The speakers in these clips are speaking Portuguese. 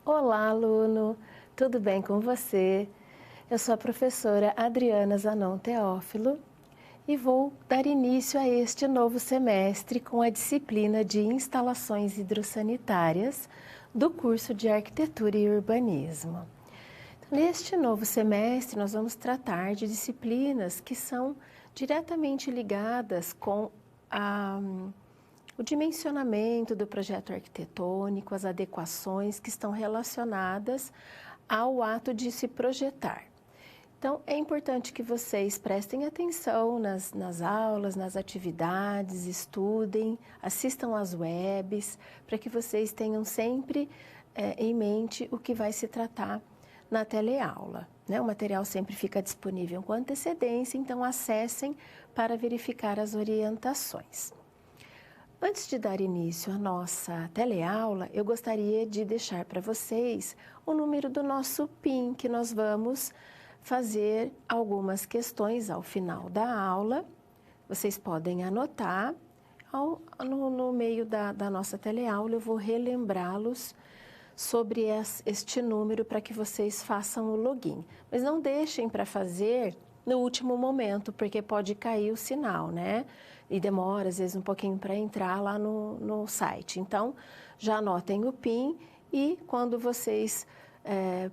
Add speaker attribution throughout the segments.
Speaker 1: Olá, aluno! Tudo bem com você? Eu sou a professora Adriana Zanon Teófilo e vou dar início a este novo semestre com a disciplina de Instalações Hidrossanitárias do curso de Arquitetura e Urbanismo. Neste novo semestre, nós vamos tratar de disciplinas que são diretamente ligadas com o dimensionamento do projeto arquitetônico, as adequações que estão relacionadas ao ato de se projetar. Então, é importante que vocês prestem atenção nas aulas, nas atividades, estudem, assistam às webs, para que vocês tenham sempre em mente o que vai se tratar na teleaula. O material sempre fica disponível com antecedência, então acessem para verificar as orientações. Antes de dar início à nossa teleaula, eu gostaria de deixar para vocês o número do nosso PIN, que nós vamos fazer algumas questões ao final da aula. Vocês podem anotar. No meio da nossa teleaula, eu vou relembrá-los sobre este número para que vocês façam o login. Mas não deixem para fazer no último momento, porque pode cair o sinal, né? E demora, às vezes, um pouquinho para entrar lá no site. Então, já anotem o PIN e quando vocês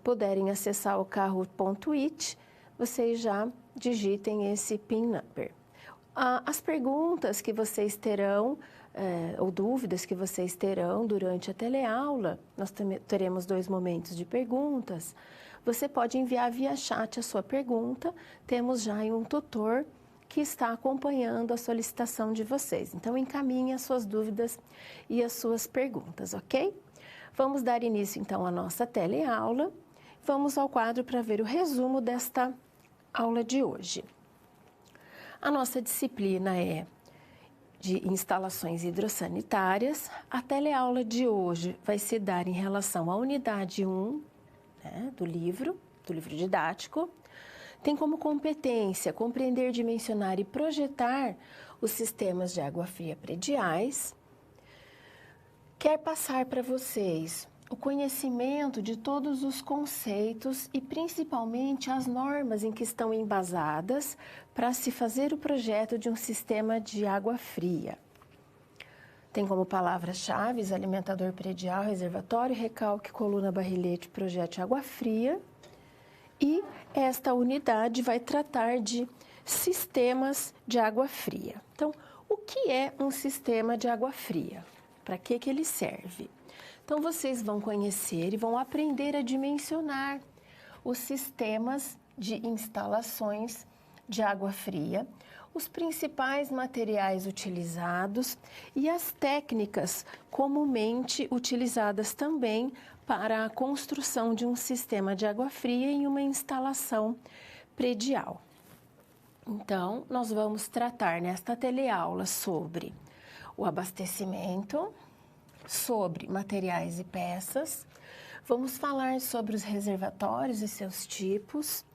Speaker 1: puderem acessar o kahoot.it, vocês já digitem esse PIN number. As perguntas que vocês terão, ou dúvidas que vocês terão durante a teleaula, nós teremos 2 momentos de perguntas. Você pode enviar via chat a sua pergunta, temos já um tutor que está acompanhando a solicitação de vocês. Então, encaminhe as suas dúvidas e as suas perguntas, ok? Vamos dar início, então, à nossa teleaula. Vamos ao quadro para ver o resumo desta aula de hoje. A nossa disciplina é de instalações hidrossanitárias. A teleaula de hoje vai se dar em relação à unidade 1, do livro didático. Tem como competência compreender, dimensionar e projetar os sistemas de água fria prediais. Quer passar para vocês o conhecimento de todos os conceitos e principalmente as normas em que estão embasadas para se fazer o projeto de um sistema de água fria. Tem como palavras-chave alimentador predial, reservatório, recalque, coluna, barrilhete, projete água fria. E esta unidade vai tratar de sistemas de água fria. Então, o que é um sistema de água fria? Para que ele serve? Então, vocês vão conhecer e vão aprender a dimensionar os sistemas de instalações de água fria, os principais materiais utilizados e as técnicas comumente utilizadas também para a construção de um sistema de água fria em uma instalação predial. Então, nós vamos tratar nesta teleaula sobre o abastecimento, sobre materiais e peças, vamos falar sobre os reservatórios e seus tipos,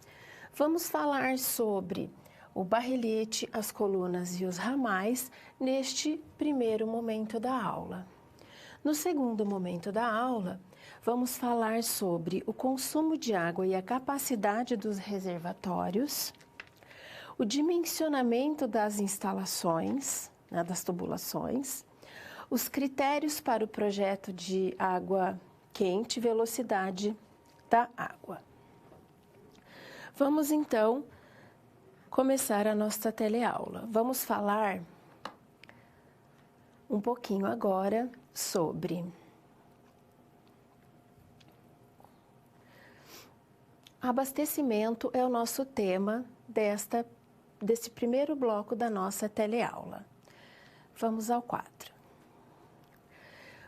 Speaker 1: vamos falar sobre o barrilhete, as colunas e os ramais neste primeiro momento da aula. No segundo momento da aula, vamos falar sobre o consumo de água e a capacidade dos reservatórios, o dimensionamento das instalações, das tubulações, os critérios para o projeto de água quente, velocidade da água. Vamos então começar a nossa teleaula. Vamos falar um pouquinho agora sobre abastecimento. É o nosso tema desse primeiro bloco da nossa teleaula. Vamos ao quadro.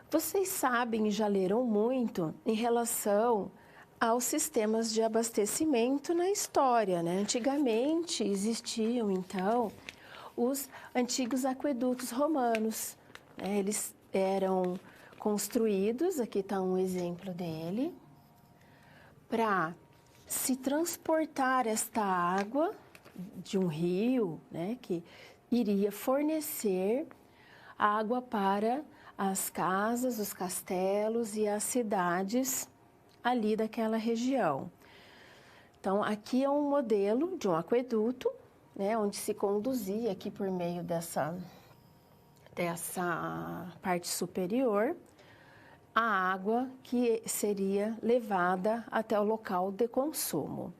Speaker 1: Vocês sabem e já leram muito em relação aos sistemas de abastecimento na história, Antigamente existiam, então, os antigos aquedutos romanos. Eles eram construídos, aqui está um exemplo dele, para se transportar esta água de um rio, que iria fornecer água para as casas, os castelos e as cidades ali daquela região. Então, aqui é um modelo de um aqueduto, né, onde se conduzia aqui por meio dessa parte superior a água que seria levada até o local de consumo.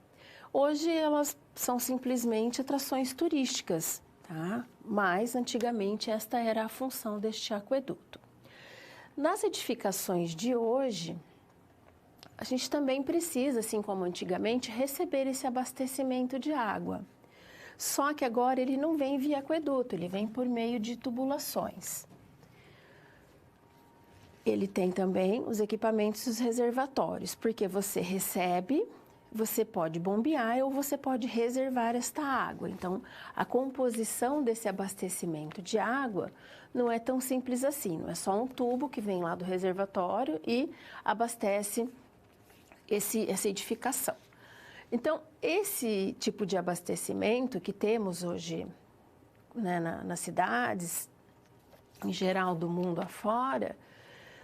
Speaker 1: Hoje elas são simplesmente atrações turísticas, tá? Mas antigamente esta era a função deste aqueduto. Nas edificações de hoje, a gente também precisa, assim como antigamente, receber esse abastecimento de água. Só que agora ele não vem via aqueduto, ele vem por meio de tubulações. Ele tem também os equipamentos dos reservatórios, porque você recebe, você pode bombear ou você pode reservar esta água. Então, a composição desse abastecimento de água não é tão simples assim, não é só um tubo que vem lá do reservatório e abastece essa edificação. Então, esse tipo de abastecimento que temos hoje, né, nas cidades, em geral do mundo afora,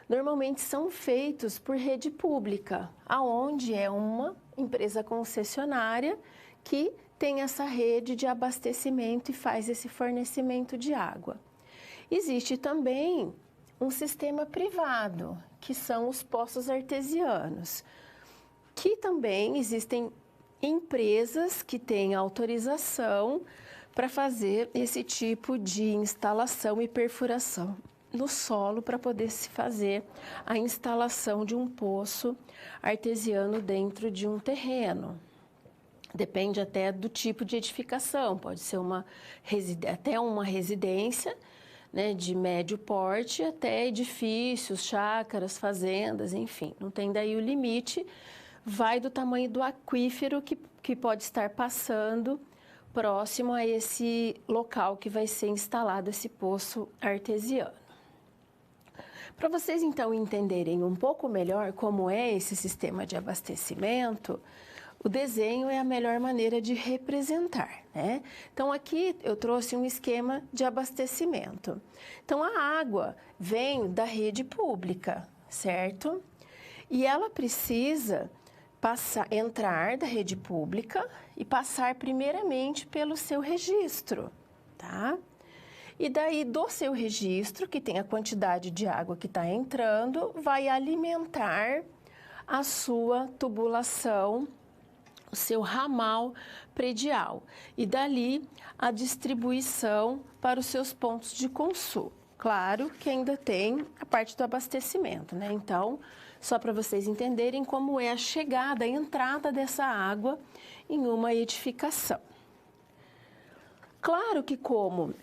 Speaker 1: normalmente são feitos por rede pública, aonde é uma empresa concessionária que tem essa rede de abastecimento e faz esse fornecimento de água. Existe também um sistema privado, que são os poços artesianos, que também existem empresas que têm autorização para fazer esse tipo de instalação e perfuração no solo para poder se fazer a instalação de um poço artesiano dentro de um terreno. Depende até do tipo de edificação, pode ser até uma residência, né, de médio porte até edifícios, chácaras, fazendas, enfim, não tem daí o limite, vai do tamanho do aquífero que pode estar passando próximo a esse local que vai ser instalado esse poço artesiano. Para vocês, então, entenderem um pouco melhor como é esse sistema de abastecimento, o desenho é a melhor maneira de representar, né? Então, aqui eu trouxe um esquema de abastecimento. Então, a água vem da rede pública, certo? E ela precisa entrar da rede pública e passar primeiramente pelo seu registro, tá? E daí, do seu registro, que tem a quantidade de água que está entrando, vai alimentar a sua tubulação, o seu ramal predial. E dali, a distribuição para os seus pontos de consumo. Claro que ainda tem a parte do abastecimento, né? Então, só para vocês entenderem como é a chegada, a entrada dessa água em uma edificação. Claro que como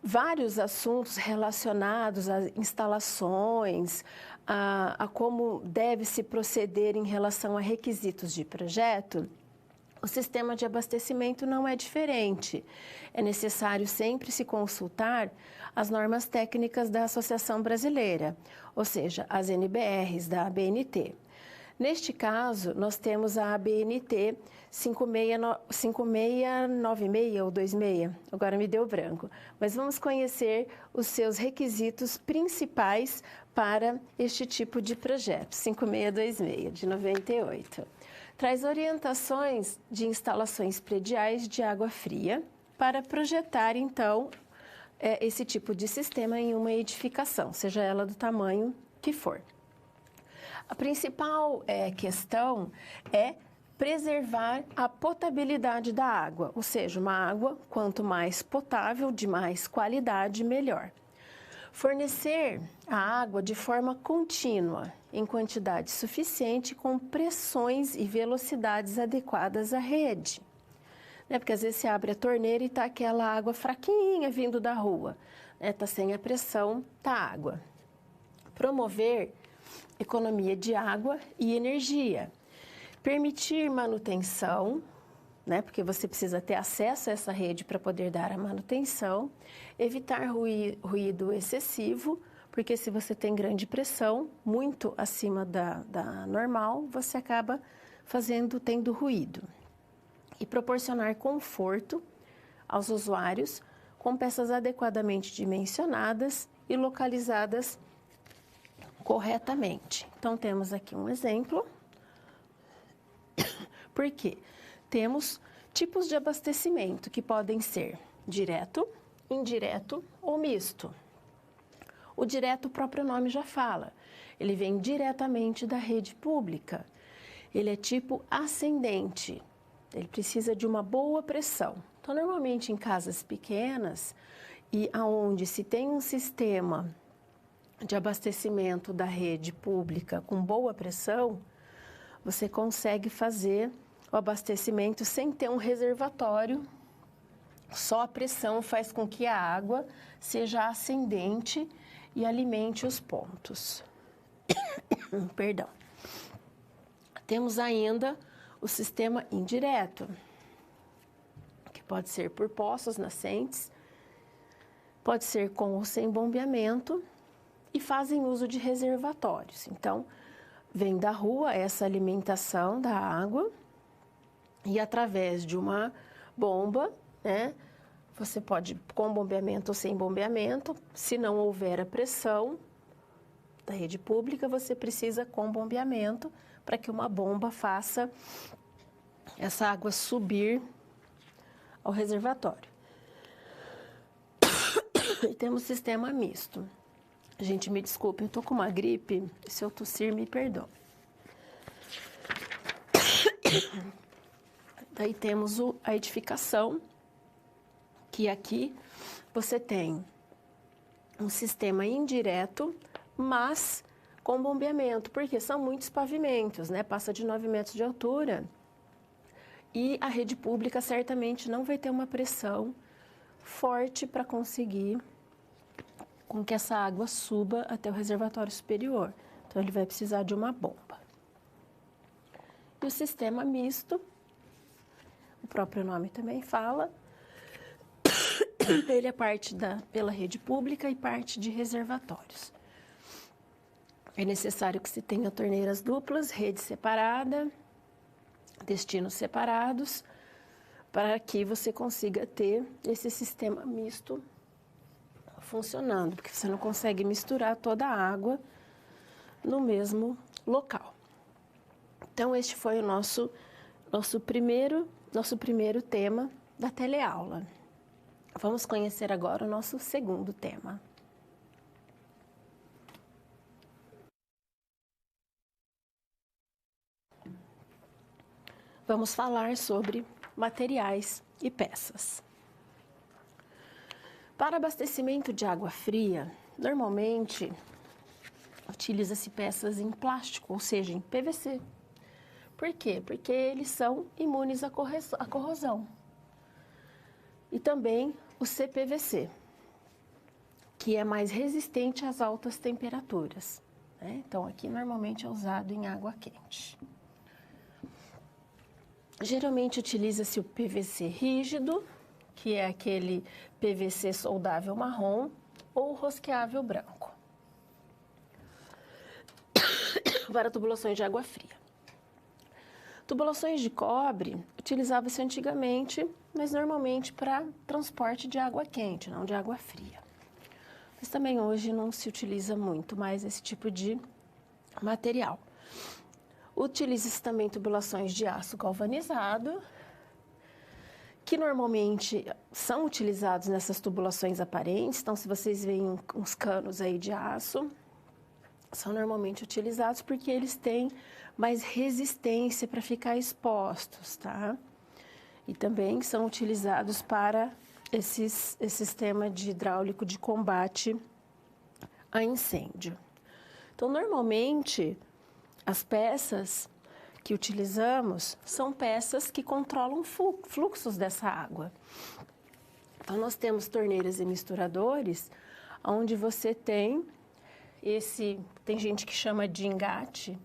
Speaker 1: vários assuntos relacionados a instalações, a como deve se proceder em relação a requisitos de projeto, o sistema de abastecimento não é diferente. É necessário sempre se consultar as normas técnicas da Associação Brasileira, ou seja, as NBRs da ABNT. Neste caso, nós temos a ABNT 5696 ou 26, agora me deu branco. Mas vamos conhecer os seus requisitos principais para este tipo de projeto, 5626, de 98. Traz orientações de instalações prediais de água fria para projetar, então, esse tipo de sistema em uma edificação, seja ela do tamanho que for. A principal questão é preservar a potabilidade da água, ou seja, uma água quanto mais potável, de mais qualidade, melhor. Fornecer a água de forma contínua, em quantidade suficiente, com pressões e velocidades adequadas à rede. Né? Porque às vezes você abre a torneira e está aquela água fraquinha vindo da rua, né? Está sem a pressão da água. Promover economia de água e energia. Permitir manutenção, né? Porque você precisa ter acesso a essa rede para poder dar a manutenção. Evitar ruído excessivo, porque se você tem grande pressão, muito acima da normal, você acaba tendo ruído. E proporcionar conforto aos usuários com peças adequadamente dimensionadas e localizadas corretamente. Então, temos aqui um exemplo. Por quê? Temos tipos de abastecimento que podem ser direto, indireto ou misto. O direto, o próprio nome já fala, ele vem diretamente da rede pública. Ele é tipo ascendente, ele precisa de uma boa pressão. Então, normalmente em casas pequenas e aonde se tem um sistema de abastecimento da rede pública com boa pressão, você consegue fazer o abastecimento sem ter um reservatório. Só a pressão faz com que a água seja ascendente e alimente os pontos. Perdão. Temos ainda o sistema indireto, que pode ser por poços nascentes, pode ser com ou sem bombeamento e fazem uso de reservatórios. Então, vem da rua essa alimentação da água e através de uma bomba, né? Você pode com bombeamento ou sem bombeamento. Se não houver a pressão da rede pública, você precisa com bombeamento para que uma bomba faça essa água subir ao reservatório. E temos sistema misto. Gente, me desculpe, eu tô com uma gripe. Se eu tossir, me perdoe. Daí temos a edificação, que aqui você tem um sistema indireto, mas com bombeamento, porque são muitos pavimentos, né? Passa de 9 metros de altura. E a rede pública certamente não vai ter uma pressão forte para conseguir com que essa água suba até o reservatório superior. Então, ele vai precisar de uma bomba. E o sistema misto, o próprio nome também fala, ele é parte pela rede pública e parte de reservatórios. É necessário que se tenha torneiras duplas, rede separada, destinos separados, para que você consiga ter esse sistema misto funcionando, porque você não consegue misturar toda a água no mesmo local. Então, este foi o nosso primeiro tema da teleaula. Vamos conhecer agora o nosso segundo tema. Vamos falar sobre materiais e peças. Para abastecimento de água fria, normalmente utiliza-se peças em plástico, ou seja, em PVC. Por quê? Porque eles são imunes à corrosão. E também o CPVC, que é mais resistente às altas temperaturas, né? Então, aqui normalmente é usado em água quente. Geralmente utiliza-se o PVC rígido, que é aquele PVC soldável marrom, ou rosqueável branco, para tubulações de água fria. Tubulações de cobre utilizava-se antigamente, mas normalmente para transporte de água quente, não de água fria. Mas também hoje não se utiliza muito mais esse tipo de material. Utiliza-se também tubulações de aço galvanizado, que normalmente são utilizados nessas tubulações aparentes. Então, se vocês veem uns canos aí de aço, são normalmente utilizados porque eles têm mais resistência para ficar expostos, tá? E também são utilizados para esse sistema de hidráulico de combate a incêndio. Então, normalmente, as peças que utilizamos são peças que controlam fluxos dessa água. Então, nós temos torneiras e misturadores, onde você tem tem gente que chama de engate,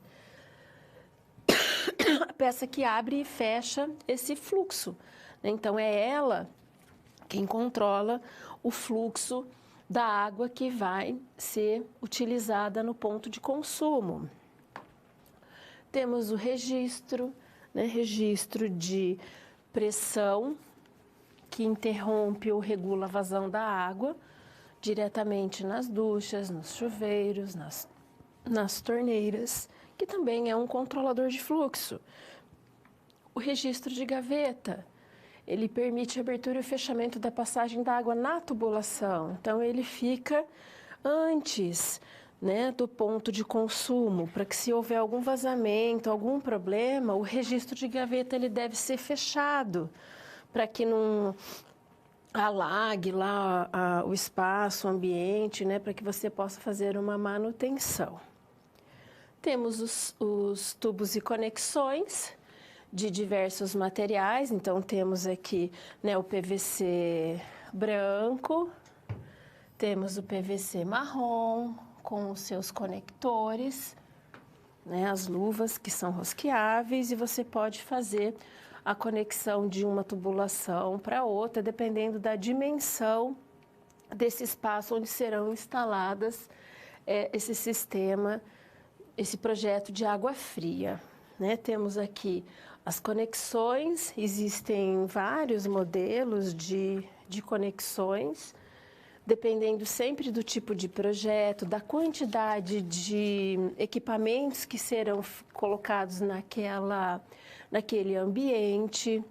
Speaker 1: a peça que abre e fecha esse fluxo. Então, é ela quem controla o fluxo da água que vai ser utilizada no ponto de consumo. Temos o registro, né, registro de pressão, que interrompe ou regula a vazão da água diretamente nas duchas, nos chuveiros, nas nas torneiras, que também é um controlador de fluxo. O registro de gaveta, ele permite a abertura e o fechamento da passagem da água na tubulação. Então, ele fica antes, né, do ponto de consumo, para que se houver algum vazamento, algum problema, o registro de gaveta ele deve ser fechado, para que não alague lá o espaço, o ambiente, né, para que você possa fazer uma manutenção. Temos os tubos e conexões de diversos materiais, então temos aqui, né, o PVC branco, temos o PVC marrom com os seus conectores, né, as luvas que são rosqueáveis, e você pode fazer a conexão de uma tubulação para outra, dependendo da dimensão desse espaço onde serão instaladas esse sistema, esse projeto de água fria. Né? Temos aqui as conexões, existem vários modelos de conexões, dependendo sempre do tipo de projeto, da quantidade de equipamentos que serão colocados naquele ambiente.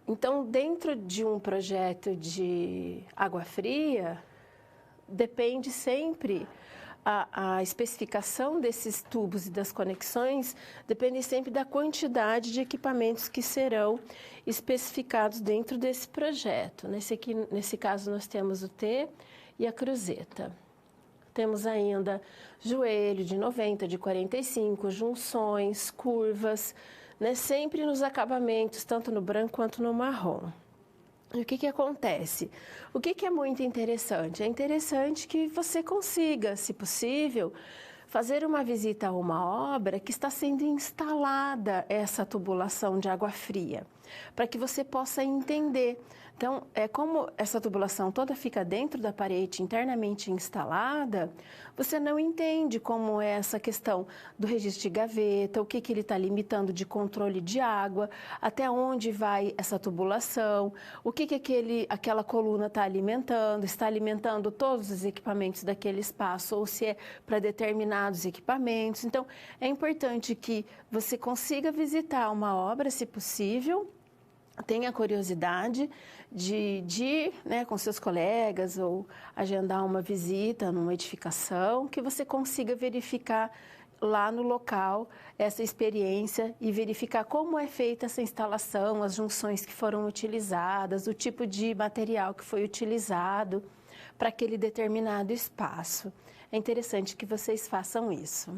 Speaker 1: Então, dentro de um projeto de água fria, depende sempre a especificação desses tubos e das conexões, depende sempre da quantidade de equipamentos que serão especificados dentro desse projeto. Nesse caso, nós temos o T e a cruzeta. Temos ainda joelho de 90, de 45, junções, curvas, né? Sempre nos acabamentos, tanto no branco quanto no marrom. E o que acontece? O que é muito interessante? É interessante que você consiga, se possível, fazer uma visita a uma obra que está sendo instalada essa tubulação de água fria, para que você possa entender. Então, como essa tubulação toda fica dentro da parede internamente instalada, você não entende como é essa questão do registro de gaveta, o que ele está limitando de controle de água, até onde vai essa tubulação, o que aquela coluna está alimentando todos os equipamentos daquele espaço, ou se é para determinados equipamentos. Então, é importante que você consiga visitar uma obra, se possível, tenha curiosidade de ir, né, com seus colegas ou agendar uma visita numa edificação, que você consiga verificar lá no local essa experiência e verificar como é feita essa instalação, as junções que foram utilizadas, o tipo de material que foi utilizado para aquele determinado espaço. É interessante que vocês façam isso.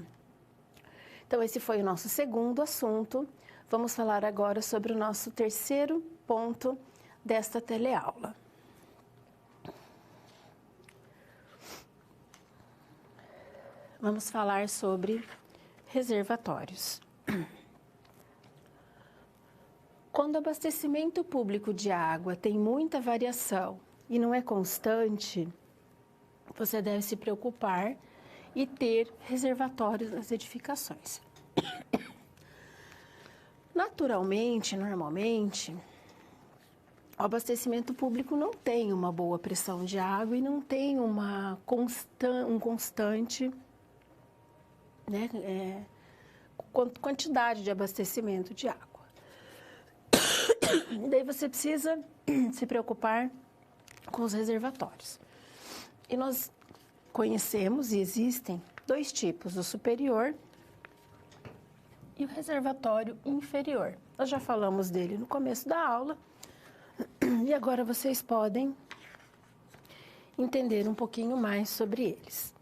Speaker 1: Então, esse foi o nosso segundo assunto. Vamos falar agora sobre o nosso terceiro ponto desta teleaula. Vamos falar sobre reservatórios. Quando o abastecimento público de água tem muita variação e não é constante, você deve se preocupar e ter reservatórios nas edificações. Naturalmente, normalmente, o abastecimento público não tem uma boa pressão de água e não tem um constante, né, quantidade de abastecimento de água. Daí você precisa se preocupar com os reservatórios. E nós conhecemos e existem dois tipos, o superior e o reservatório inferior. Nós já falamos dele no começo da aula e agora vocês podem entender um pouquinho mais sobre eles.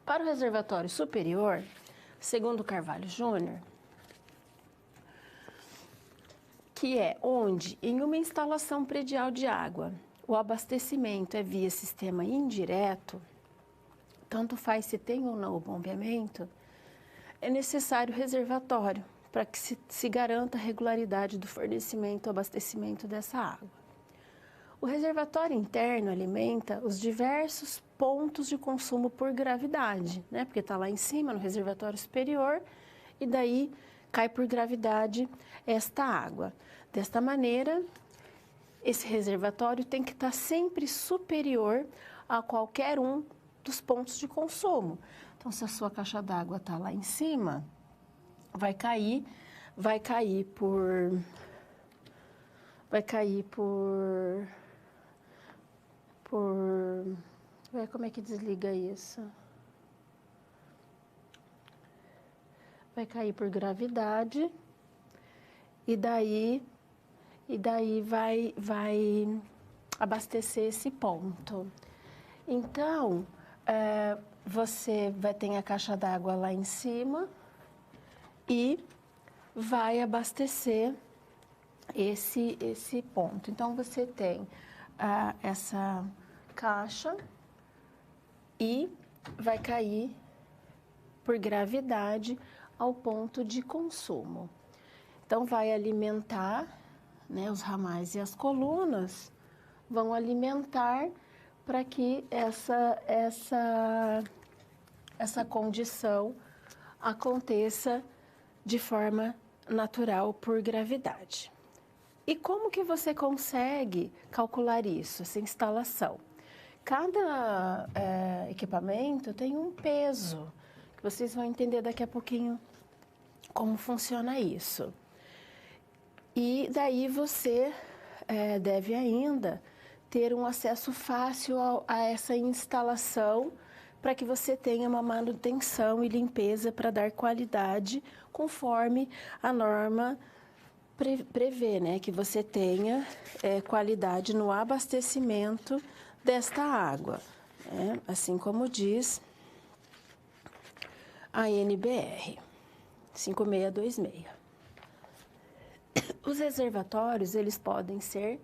Speaker 1: Para o reservatório superior, segundo Carvalho Júnior, que é onde, em uma instalação predial de água, o abastecimento é via sistema indireto, tanto faz se tem ou não o bombeamento, é necessário reservatório para que se garanta a regularidade do fornecimento e abastecimento dessa água. O reservatório interno alimenta os diversos pontos de consumo por gravidade, né? Porque está lá em cima, no reservatório superior, e daí cai por gravidade esta água. Desta maneira, esse reservatório tem que estar sempre superior a qualquer um dos pontos de consumo. Então, se a sua caixa d'água está lá em cima, vai cair por como é que desliga isso? Vai cair por gravidade e daí vai abastecer esse ponto. Então, você vai ter a caixa d'água lá em cima e vai abastecer esse ponto. Então, você tem essa caixa e vai cair por gravidade ao ponto de consumo. Então, vai alimentar, né, os ramais e as colunas vão alimentar para que essa condição aconteça de forma natural por gravidade. E como que você consegue calcular isso, essa instalação? Cada equipamento tem um peso, que vocês vão entender daqui a pouquinho como funciona isso. E daí você deve ainda ter um acesso fácil a essa instalação para que você tenha uma manutenção e limpeza para dar qualidade conforme a norma prevê, né? Que você tenha qualidade no abastecimento desta água, né? Assim como diz a NBR 5626. Os reservatórios, eles podem ser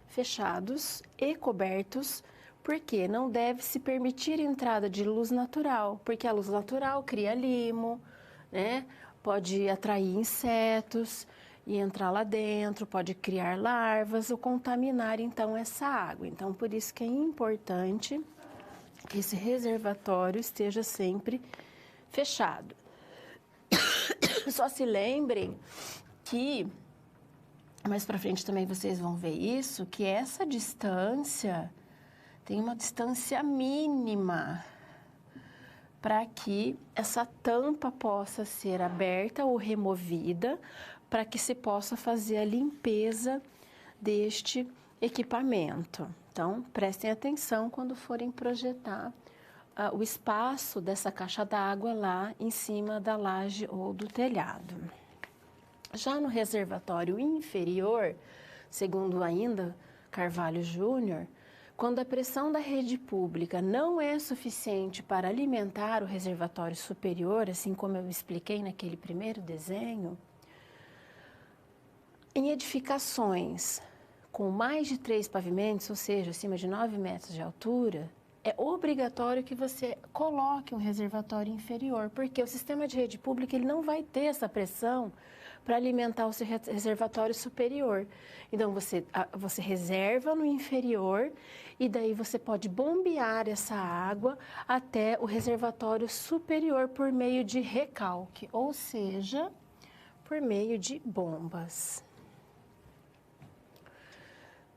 Speaker 1: fechados e cobertos, porque não deve se permitir entrada de luz natural, porque a luz natural cria limo, né? Pode atrair insetos e entrar lá dentro, pode criar larvas ou contaminar então essa água. Então, por isso que é importante que esse reservatório esteja sempre fechado. Só se lembrem que mais para frente também vocês vão ver isso, que essa distância tem uma distância mínima para que essa tampa possa ser aberta ou removida, para que se possa fazer a limpeza deste equipamento. Então, prestem atenção quando forem projetar o espaço dessa caixa d'água lá em cima da laje ou do telhado. Já no reservatório inferior, segundo ainda Carvalho Júnior, quando a pressão da rede pública não é suficiente para alimentar o reservatório superior, assim como eu expliquei naquele primeiro desenho, em edificações com mais de 3 pavimentos, ou seja, acima de 9 metros de altura, é obrigatório que você coloque um reservatório inferior, porque o sistema de rede pública ele não vai ter essa pressão para alimentar o seu reservatório superior. Então, você reserva no inferior e daí você pode bombear essa água até o reservatório superior por meio de recalque, ou seja, por meio de bombas.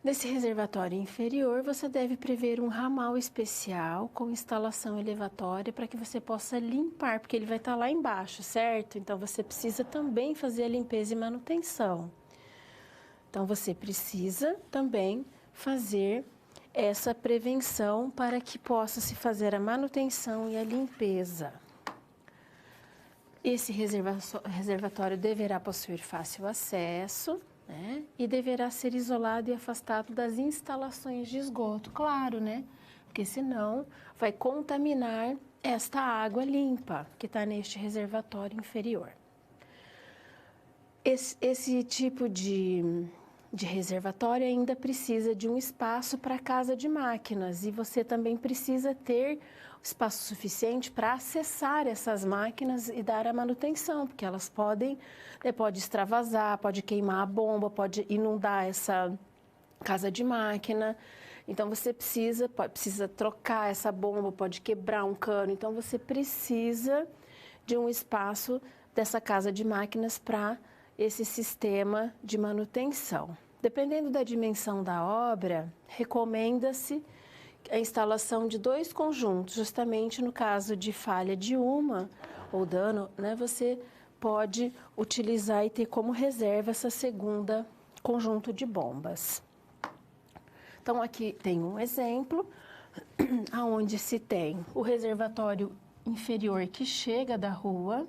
Speaker 1: Nesse reservatório inferior, você deve prever um ramal especial com instalação elevatória para que você possa limpar, porque ele vai estar lá embaixo, certo? Então, você precisa também fazer a limpeza e manutenção. Então, você precisa também fazer essa prevenção para que possa se fazer a manutenção e a limpeza. Esse reservatório deverá possuir fácil acesso, né? E deverá ser isolado e afastado das instalações de esgoto, claro, né? Porque senão vai contaminar esta água limpa que está neste reservatório inferior. Esse tipo de reservatório ainda precisa de um espaço para casa de máquinas e você também precisa ter espaço suficiente para acessar essas máquinas e dar a manutenção, porque elas pode extravasar, pode queimar a bomba, pode inundar essa casa de máquina. Então, você precisa trocar essa bomba, pode quebrar um cano. Então, você precisa de um espaço dessa casa de máquinas para esse sistema de manutenção. Dependendo da dimensão da obra, recomenda-se a instalação de 2 conjuntos, justamente no caso de falha de uma ou dano, né, você pode utilizar e ter como reserva essa segunda conjunto de bombas. Então, aqui tem um exemplo, onde se tem o reservatório inferior que chega da rua,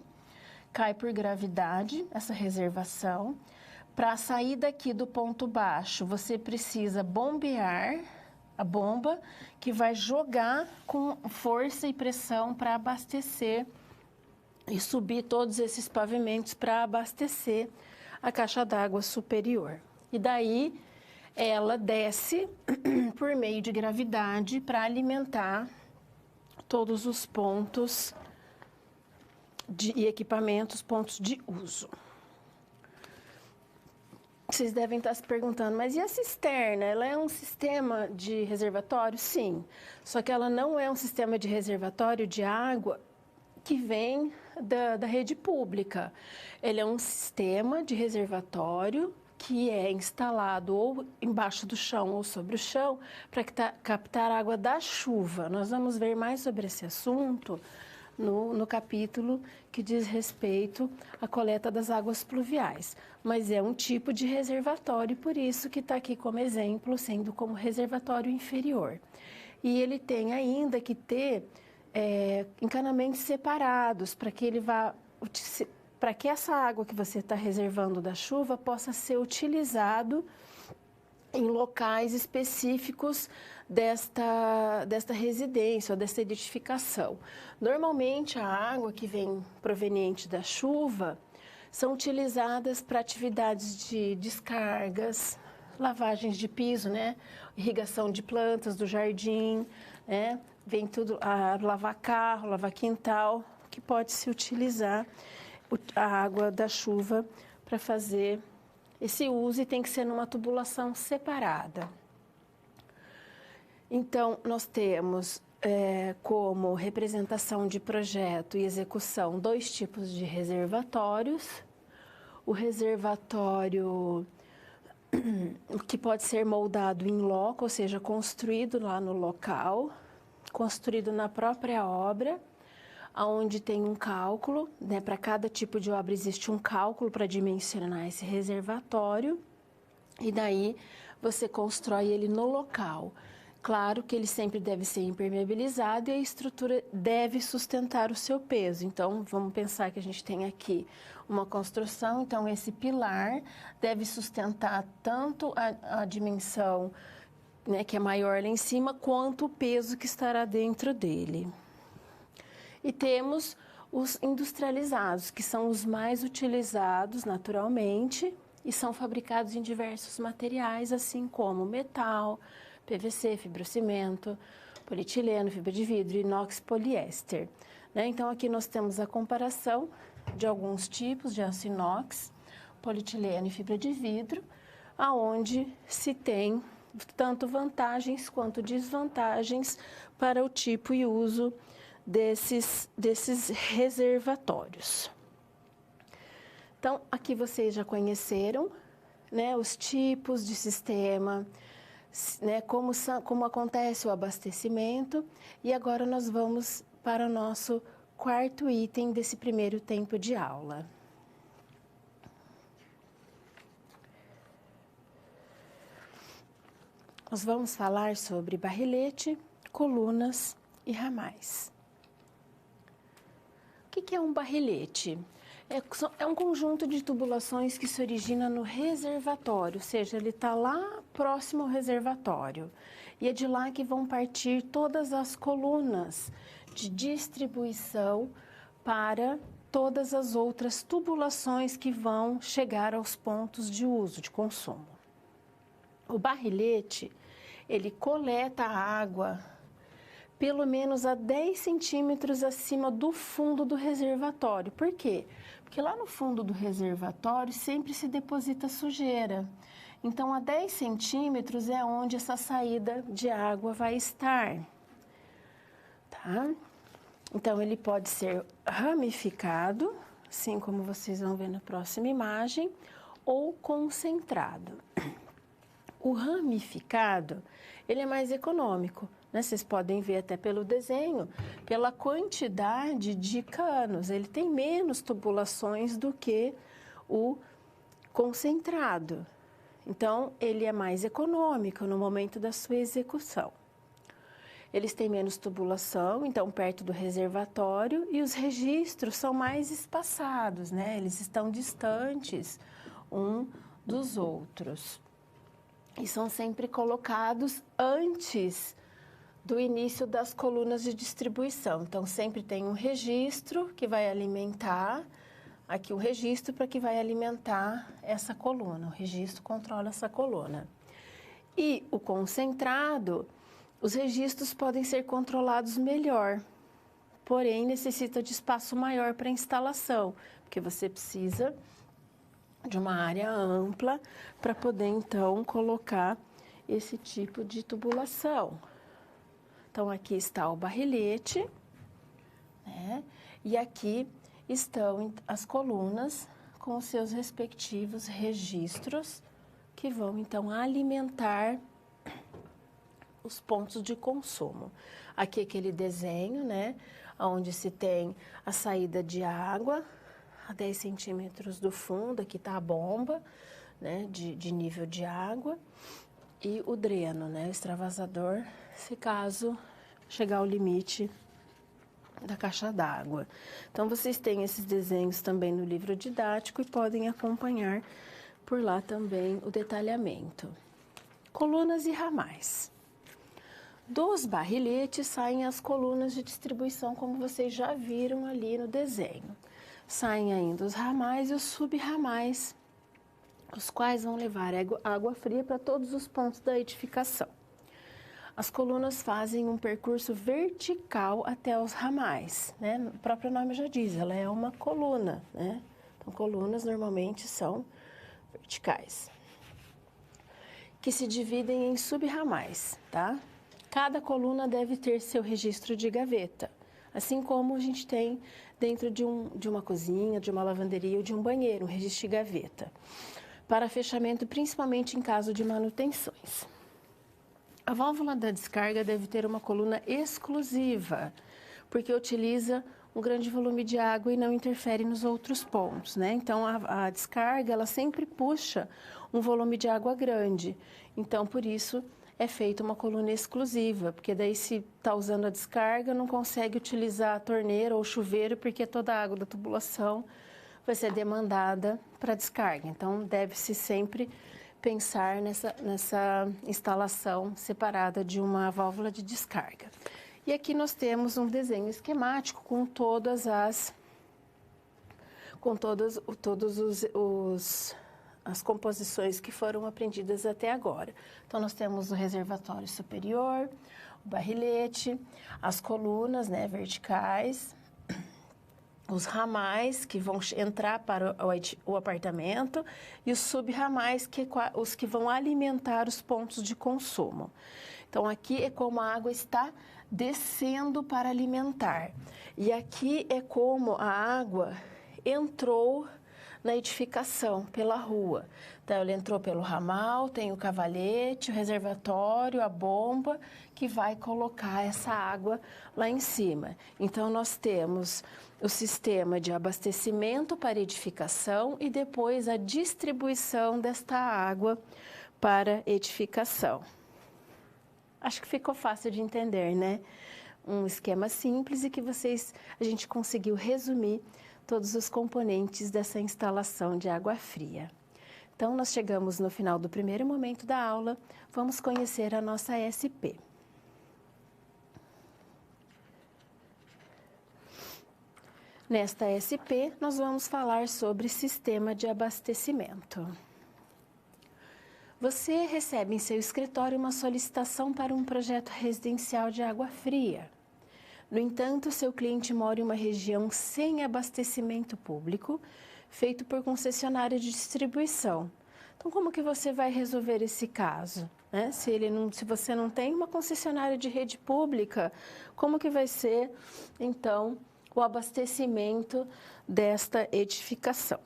Speaker 1: cai por gravidade, essa reservação. Para sair daqui do ponto baixo, você precisa bombear a bomba, que vai jogar com força e pressão para abastecer e subir todos esses pavimentos para abastecer a caixa d'água superior. E daí ela desce por meio de gravidade para alimentar todos os pontos e equipamentos, pontos de uso. Vocês devem estar se perguntando, mas e a cisterna? Ela é um sistema de reservatório? Sim, só que ela não é um sistema de reservatório de água que vem da rede pública. Ele é um sistema de reservatório que é instalado ou embaixo do chão ou sobre o chão para captar água da chuva. Nós vamos ver mais sobre esse assunto no capítulo que diz respeito à coleta das águas pluviais. Mas é um tipo de reservatório, por isso que está aqui como exemplo, sendo como reservatório inferior. E ele tem ainda que ter encanamentos separados para que ele vá, para que essa água que você está reservando da chuva possa ser utilizado em locais específicos desta residência ou desta edificação. Normalmente, a água que vem proveniente da chuva são utilizadas para atividades de descargas, lavagens de piso, né? Irrigação de plantas do jardim, né? Vem tudo, lavar carro, lavar quintal, que pode se utilizar a água da chuva para fazer esse uso e tem que ser numa tubulação separada. Então, nós temos como representação de projeto e execução 2 tipos de reservatórios. O reservatório que pode ser moldado em loco, ou seja, construído lá no local, construído na própria obra, onde tem um cálculo, né? Para cada tipo de obra existe um cálculo para dimensionar esse reservatório, e daí você constrói ele no local. Claro que ele sempre deve ser impermeabilizado e a estrutura deve sustentar o seu peso. Então, vamos pensar que a gente tem aqui uma construção, então esse pilar deve sustentar tanto a dimensão, né, que é maior lá em cima, quanto o peso que estará dentro dele. E temos os industrializados, que são os mais utilizados naturalmente e são fabricados em diversos materiais, assim como metal, PVC, fibrocimento, polietileno, fibra de vidro, inox, poliéster. Né? Então, aqui nós temos a comparação de alguns tipos de aço inox, polietileno e fibra de vidro, aonde se tem tanto vantagens quanto desvantagens para o tipo e uso desses reservatórios. Então, aqui vocês já conheceram, né, os tipos de sistema, né, como acontece o abastecimento, e agora nós vamos para o nosso 4º item desse primeiro tempo de aula. Nós vamos falar sobre barrilete, colunas e ramais. O que é um barrilete? É um conjunto de tubulações que se origina no reservatório, ou seja, ele está lá próximo ao reservatório. E é de lá que vão partir todas as colunas de distribuição para todas as outras tubulações que vão chegar aos pontos de uso, de consumo. O barrilete, ele coleta a água pelo menos a 10 centímetros acima do fundo do reservatório. Por quê? Porque lá no fundo do reservatório sempre se deposita sujeira. Então, a 10 centímetros é onde essa saída de água vai estar. Tá? Então, ele pode ser ramificado, assim como vocês vão ver na próxima imagem, ou concentrado. O ramificado, ele é mais econômico, né? Vocês podem ver até pelo desenho, pela quantidade de canos. Ele tem menos tubulações do que o concentrado. Então, ele é mais econômico no momento da sua execução. Eles têm menos tubulação, então perto do reservatório, e os registros são mais espaçados, né? Eles estão distantes um dos outros. E são sempre colocados antes do início das colunas de distribuição. Então, sempre tem um registro que vai alimentar, aqui o registro para que vai alimentar essa coluna. O registro controla essa coluna. E o concentrado, os registros podem ser controlados melhor, porém necessita de espaço maior para instalação, porque você precisa de uma área ampla para poder, então, colocar esse tipo de tubulação. Então, aqui está o barrilete, né? E aqui estão as colunas com os seus respectivos registros, que vão, então, alimentar os pontos de consumo. Aqui aquele desenho, né? Onde se tem a saída de água a 10 centímetros do fundo, aqui está a bomba, né, de nível de água, e o dreno, né, o extravasador, se caso chegar ao limite da caixa d'água. Então, vocês têm esses desenhos também no livro didático e podem acompanhar por lá também o detalhamento. Colunas e ramais. Dos barriletes saem as colunas de distribuição, como vocês já viram ali no desenho. Saem ainda os ramais e os subramais, os quais vão levar água fria para todos os pontos da edificação. As colunas fazem um percurso vertical até os ramais, né? O próprio nome já diz, ela é uma coluna, né? Então, colunas normalmente são verticais, que se dividem em subramais, tá? Cada coluna deve ter seu registro de gaveta, assim como a gente tem dentro de uma cozinha, de uma lavanderia ou de um banheiro, um registro de gaveta, para fechamento principalmente em caso de manutenções. A válvula da descarga deve ter uma coluna exclusiva, porque utiliza um grande volume de água e não interfere nos outros pontos, né? Então, a descarga, ela sempre puxa um volume de água grande, então, por isso, é feita uma coluna exclusiva, porque daí se está usando a descarga, não consegue utilizar a torneira ou o chuveiro, porque toda a água da tubulação vai ser demandada para a descarga. Então, deve-se sempre pensar nessa instalação separada de uma válvula de descarga. E aqui nós temos um desenho esquemático com todas as composições que foram aprendidas até agora. Então, nós temos o reservatório superior, o barrilete, as colunas, né, verticais, os ramais que vão entrar para o apartamento e os subramais, os que vão alimentar os pontos de consumo. Então, aqui é como a água está descendo para alimentar. E aqui é como a água entrou na edificação, pela rua. Então, ele entrou pelo ramal, tem o cavalete, o reservatório, a bomba, que vai colocar essa água lá em cima. Então, nós temos o sistema de abastecimento para edificação e depois a distribuição desta água para edificação. Acho que ficou fácil de entender, né? Um esquema simples e que a gente conseguiu resumir todos os componentes dessa instalação de água fria. Então, nós chegamos no final do primeiro momento da aula, vamos conhecer a nossa SP. Nesta SP, nós vamos falar sobre sistema de abastecimento. Você recebe em seu escritório uma solicitação para um projeto residencial de água fria. No entanto, seu cliente mora em uma região sem abastecimento público, feito por concessionária de distribuição. Então, como que você vai resolver esse caso, né? Se você não tem uma concessionária de rede pública, como que vai ser, então, o abastecimento desta edificação?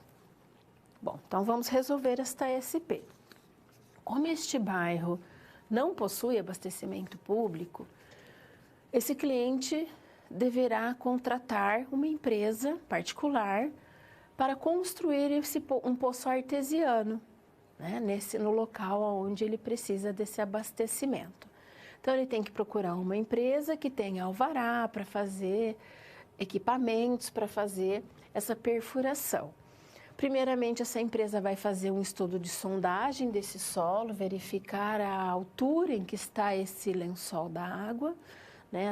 Speaker 1: Bom, então vamos resolver esta SP. Como este bairro não possui abastecimento público, esse cliente deverá contratar uma empresa particular para construir um poço artesiano, né, no local onde ele precisa desse abastecimento. Então, ele tem que procurar uma empresa que tenha alvará para fazer, equipamentos para fazer essa perfuração. Primeiramente, essa empresa vai fazer um estudo de sondagem desse solo, verificar a altura em que está esse lençol da água, né,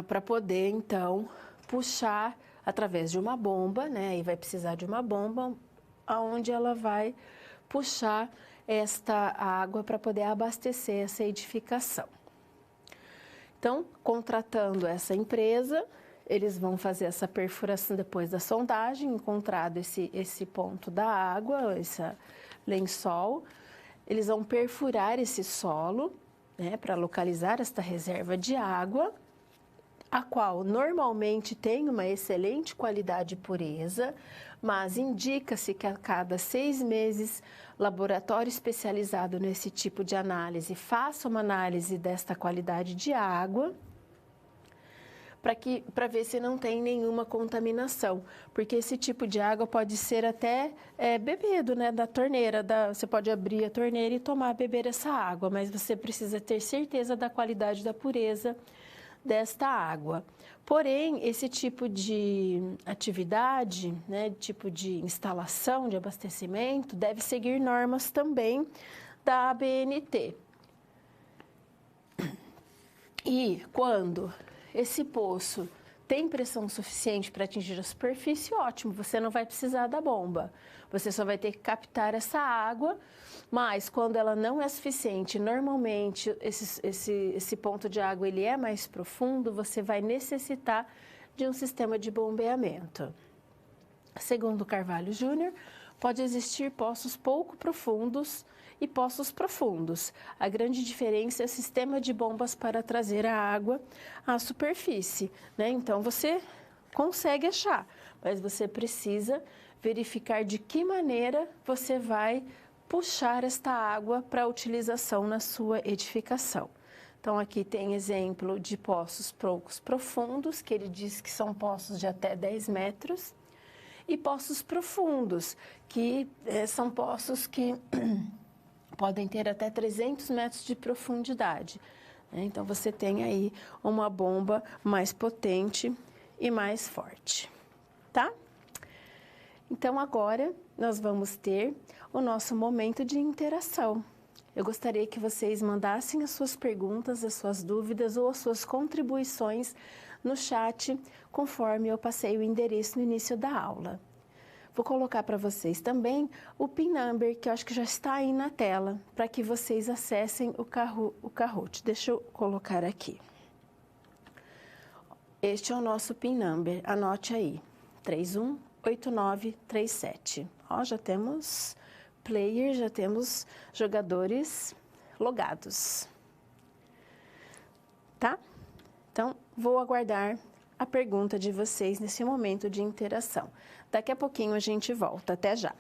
Speaker 1: para poder, então, puxar através de uma bomba, né, e vai precisar de uma bomba, aonde ela vai puxar esta água para poder abastecer essa edificação. Então, contratando essa empresa, eles vão fazer essa perfuração depois da sondagem, encontrado esse ponto da água, esse lençol. Eles vão perfurar esse solo, né, para localizar esta reserva de água, a qual normalmente tem uma excelente qualidade e pureza, mas indica-se que a cada 6 meses, laboratório especializado nesse tipo de análise faça uma análise desta qualidade de água, para ver se não tem nenhuma contaminação, porque esse tipo de água pode ser até bebido, né, da torneira, você pode abrir a torneira e beber essa água, mas você precisa ter certeza da qualidade da pureza desta água. Porém, esse tipo de atividade, né, tipo de instalação de abastecimento, deve seguir normas também da ABNT. E quando esse poço tem pressão suficiente para atingir a superfície, ótimo, você não vai precisar da bomba. Você só vai ter que captar essa água, mas quando ela não é suficiente, normalmente esse ponto de água ele é mais profundo, você vai necessitar de um sistema de bombeamento. Segundo Carvalho Júnior, pode existir poços pouco profundos e poços profundos. A grande diferença é o sistema de bombas para trazer a água à superfície, né? Então, você consegue achar, mas você precisa verificar de que maneira você vai puxar esta água para utilização na sua edificação. Então, aqui tem exemplo de poços poucos profundos, que ele diz que são poços de até 10 metros, e poços profundos, que são poços que podem ter até 300 metros de profundidade. Então, você tem aí uma bomba mais potente e mais forte, tá? Então, agora nós vamos ter o nosso momento de interação. Eu gostaria que vocês mandassem as suas perguntas, as suas dúvidas ou as suas contribuições no chat, conforme eu passei o endereço no início da aula. Vou colocar para vocês também o PIN number, que eu acho que já está aí na tela, para que vocês acessem o Kahoot. Deixa eu colocar aqui. Este é o nosso PIN number, anote aí, 318937. Ó, já temos player, já temos jogadores logados. Tá? Então, vou aguardar a pergunta de vocês nesse momento de interação. Daqui a pouquinho a gente volta. Até já!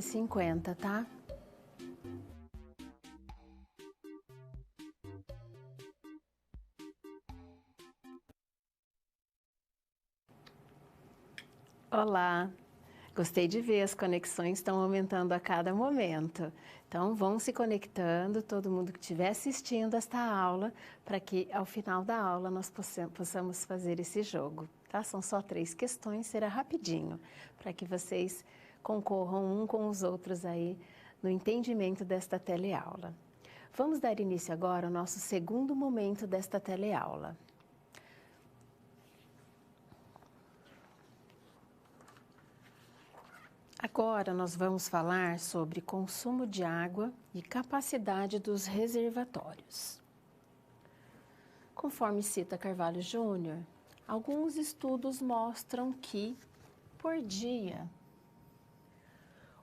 Speaker 1: 250, tá? Olá! Gostei de ver, as conexões estão aumentando a cada momento. Então, vão se conectando, todo mundo que estiver assistindo esta aula, para que ao final da aula nós possamos fazer esse jogo, tá? São só 3 questões, será rapidinho, para que vocês concorram um com os outros aí no entendimento desta teleaula. Vamos dar início agora ao nosso segundo momento desta teleaula. Agora nós vamos falar sobre consumo de água e capacidade dos reservatórios. Conforme cita Carvalho Júnior, alguns estudos mostram que, por dia,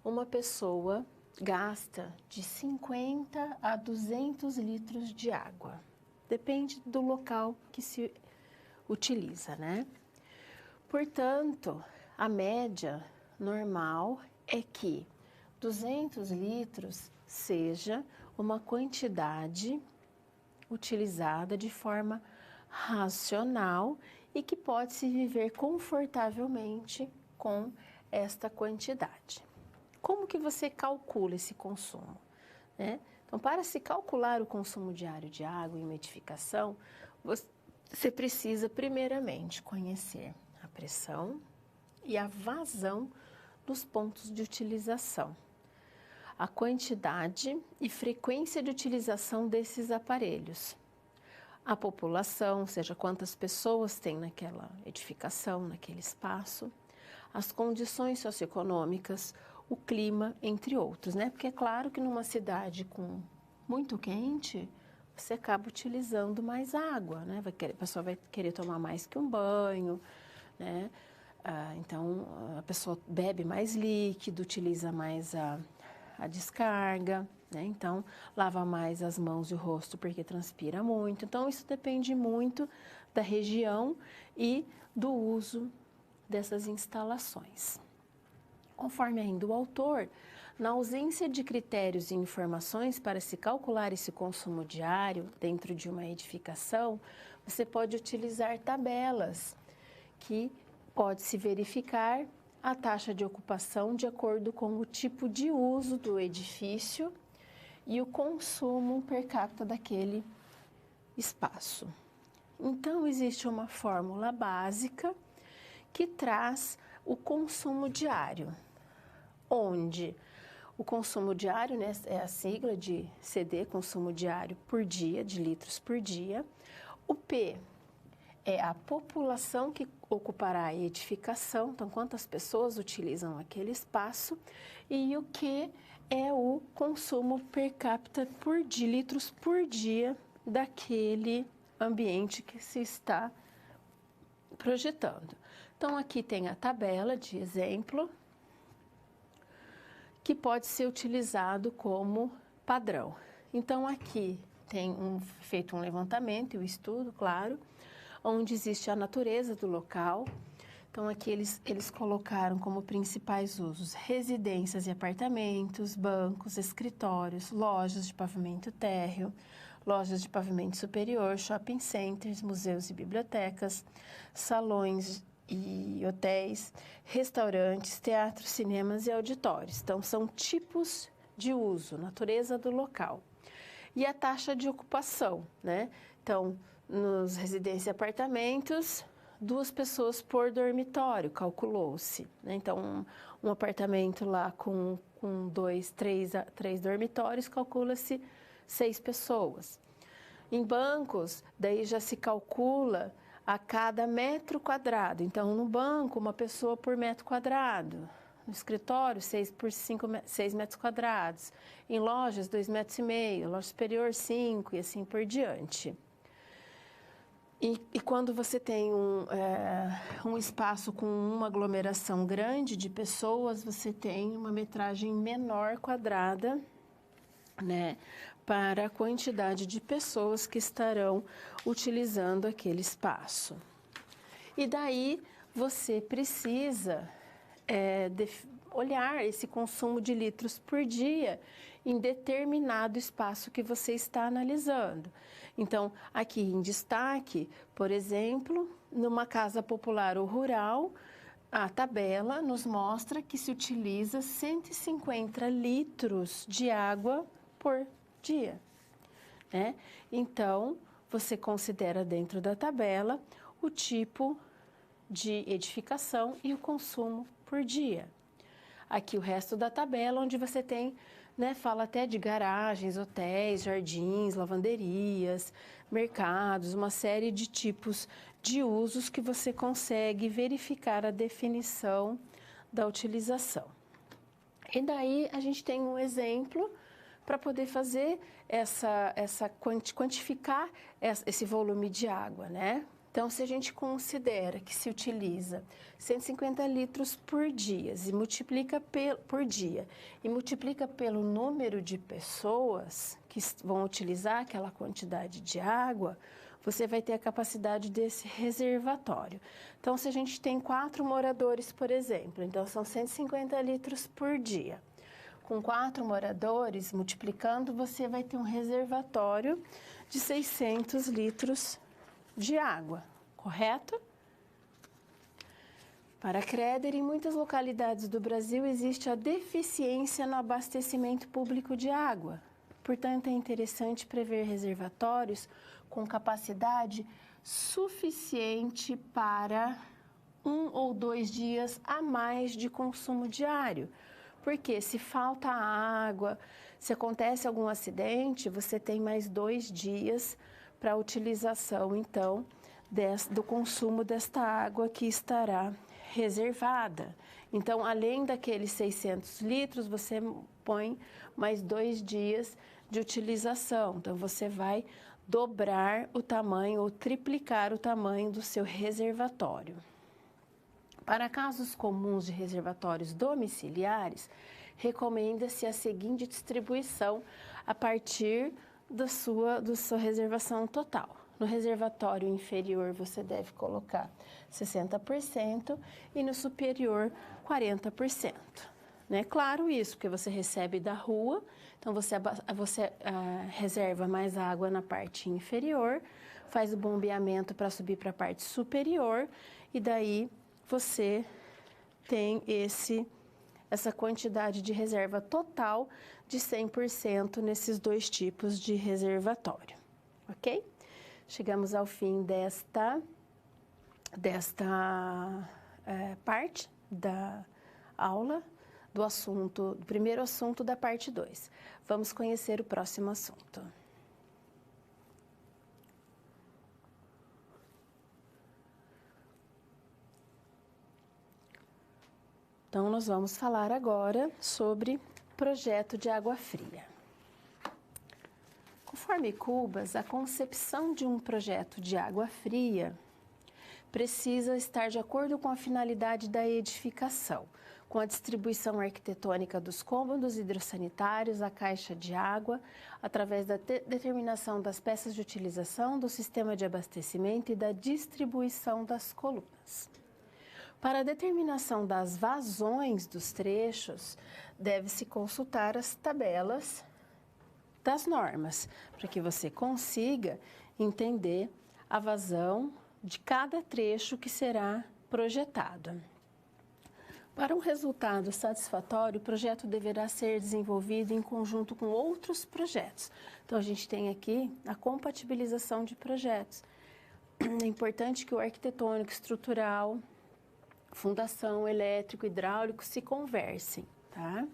Speaker 1: uma pessoa gasta de 50 a 200 litros de água. Depende do local que se utiliza, né? Portanto, a média normal é que 200 litros seja uma quantidade utilizada de forma racional e que pode-se viver confortavelmente com esta quantidade. Como que você calcula esse consumo, né? Então, para se calcular o consumo diário de água em uma edificação, você precisa primeiramente conhecer a pressão e a vazão dos pontos de utilização, a quantidade e frequência de utilização desses aparelhos, a população, ou seja, quantas pessoas tem naquela edificação, naquele espaço, as condições socioeconômicas, o clima, entre outros, né? Porque é claro que numa cidade com muito quente, você acaba utilizando mais água, né? A pessoa vai querer tomar mais que um banho, né? Então, a pessoa bebe mais líquido, utiliza mais a descarga, né? Então, lava mais as mãos e o rosto porque transpira muito. Então, isso depende muito da região e do uso dessas instalações. Conforme ainda o autor, na ausência de critérios e informações para se calcular esse consumo diário dentro de uma edificação, você pode utilizar tabelas que pode-se verificar a taxa de ocupação de acordo com o tipo de uso do edifício e o consumo per capita daquele espaço. Então, existe uma fórmula básica que traz o consumo diário, onde o consumo diário, né, é a sigla de CD, consumo diário por dia, de litros por dia. O P é a população que ocupará a edificação, então quantas pessoas utilizam aquele espaço, e o Q é o consumo per capita de litros por dia daquele ambiente que se está projetando. Então aqui tem a tabela de exemplo, que pode ser utilizado como padrão. Então aqui tem feito um levantamento e um estudo, claro, onde existe a natureza do local. Então, aqui eles colocaram como principais usos residências e apartamentos, bancos, escritórios, lojas de pavimento térreo, lojas de pavimento superior, shopping centers, museus e bibliotecas, salões e hotéis, restaurantes, teatros, cinemas e auditórios. Então, são tipos de uso, natureza do local. E a taxa de ocupação, né? Então, nos residências e apartamentos, 2 pessoas por dormitório, calculou-se, né? Então, um apartamento lá com 3 dormitórios, calcula-se 6 pessoas. Em bancos, daí já se calcula a cada metro quadrado. Então, no banco, 1 pessoa por metro quadrado. No escritório, 6 por 6 metros quadrados. Em lojas, 2,5 metros. Loja superior, 5 e assim por diante. E quando você tem um espaço com uma aglomeração grande de pessoas, você tem uma metragem menor quadrada, né, para a quantidade de pessoas que estarão utilizando aquele espaço. E daí você precisa olhar esse consumo de litros por dia em determinado espaço que você está analisando. Então, aqui em destaque, por exemplo, numa casa popular ou rural, a tabela nos mostra que se utiliza 150 litros de água por dia, né? Então, você considera dentro da tabela o tipo de edificação e o consumo por dia. Aqui o resto da tabela, onde você tem, né, fala até de garagens, hotéis, jardins, lavanderias, mercados, uma série de tipos de usos que você consegue verificar a definição da utilização. E daí a gente tem um exemplo para poder fazer quantificar esse volume de água, né? Então, se a gente considera que se utiliza 150 litros por dia e multiplica pelo número de pessoas que vão utilizar aquela quantidade de água, você vai ter a capacidade desse reservatório. Então, se a gente tem 4 moradores, por exemplo, então são 150 litros por dia. Com 4 moradores, multiplicando, você vai ter um reservatório de 600 litros de água, correto? Para Creder, em muitas localidades do Brasil existe a deficiência no abastecimento público de água. Portanto, é interessante prever reservatórios com capacidade suficiente para 1 ou 2 dias a mais de consumo diário. Porque se falta água, se acontece algum acidente, você tem mais 2 dias para a utilização, então, do consumo desta água que estará reservada. Então, além daqueles 600 litros, você põe mais 2 dias de utilização. Então, você vai dobrar o tamanho ou triplicar o tamanho do seu reservatório. Para casos comuns de reservatórios domiciliares, recomenda-se a seguinte distribuição a partir da sua reservação total. No reservatório inferior, você deve colocar 60% e no superior, 40%. Né? Claro isso, porque você recebe da rua, então você reserva mais água na parte inferior, faz o bombeamento para subir para a parte superior e daí você tem essa quantidade de reserva total de 100% nesses 2 tipos de reservatório, ok? Chegamos ao fim desta parte da aula, do primeiro assunto da parte 2. Vamos conhecer o próximo assunto. Então, nós vamos falar agora sobre projeto de água fria. Conforme Cubas, a concepção de um projeto de água fria precisa estar de acordo com a finalidade da edificação, com a distribuição arquitetônica dos cômodos hidrossanitários, a caixa de água, através da determinação das peças de utilização, do sistema de abastecimento e da distribuição das colunas. Para a determinação das vazões dos trechos, deve-se consultar as tabelas das normas, para que você consiga entender a vazão de cada trecho que será projetado. Para um resultado satisfatório, o projeto deverá ser desenvolvido em conjunto com outros projetos. Então, a gente tem aqui a compatibilização de projetos. É importante que o arquitetônico, estrutural, fundação, elétrico, hidráulico se conversem, tá?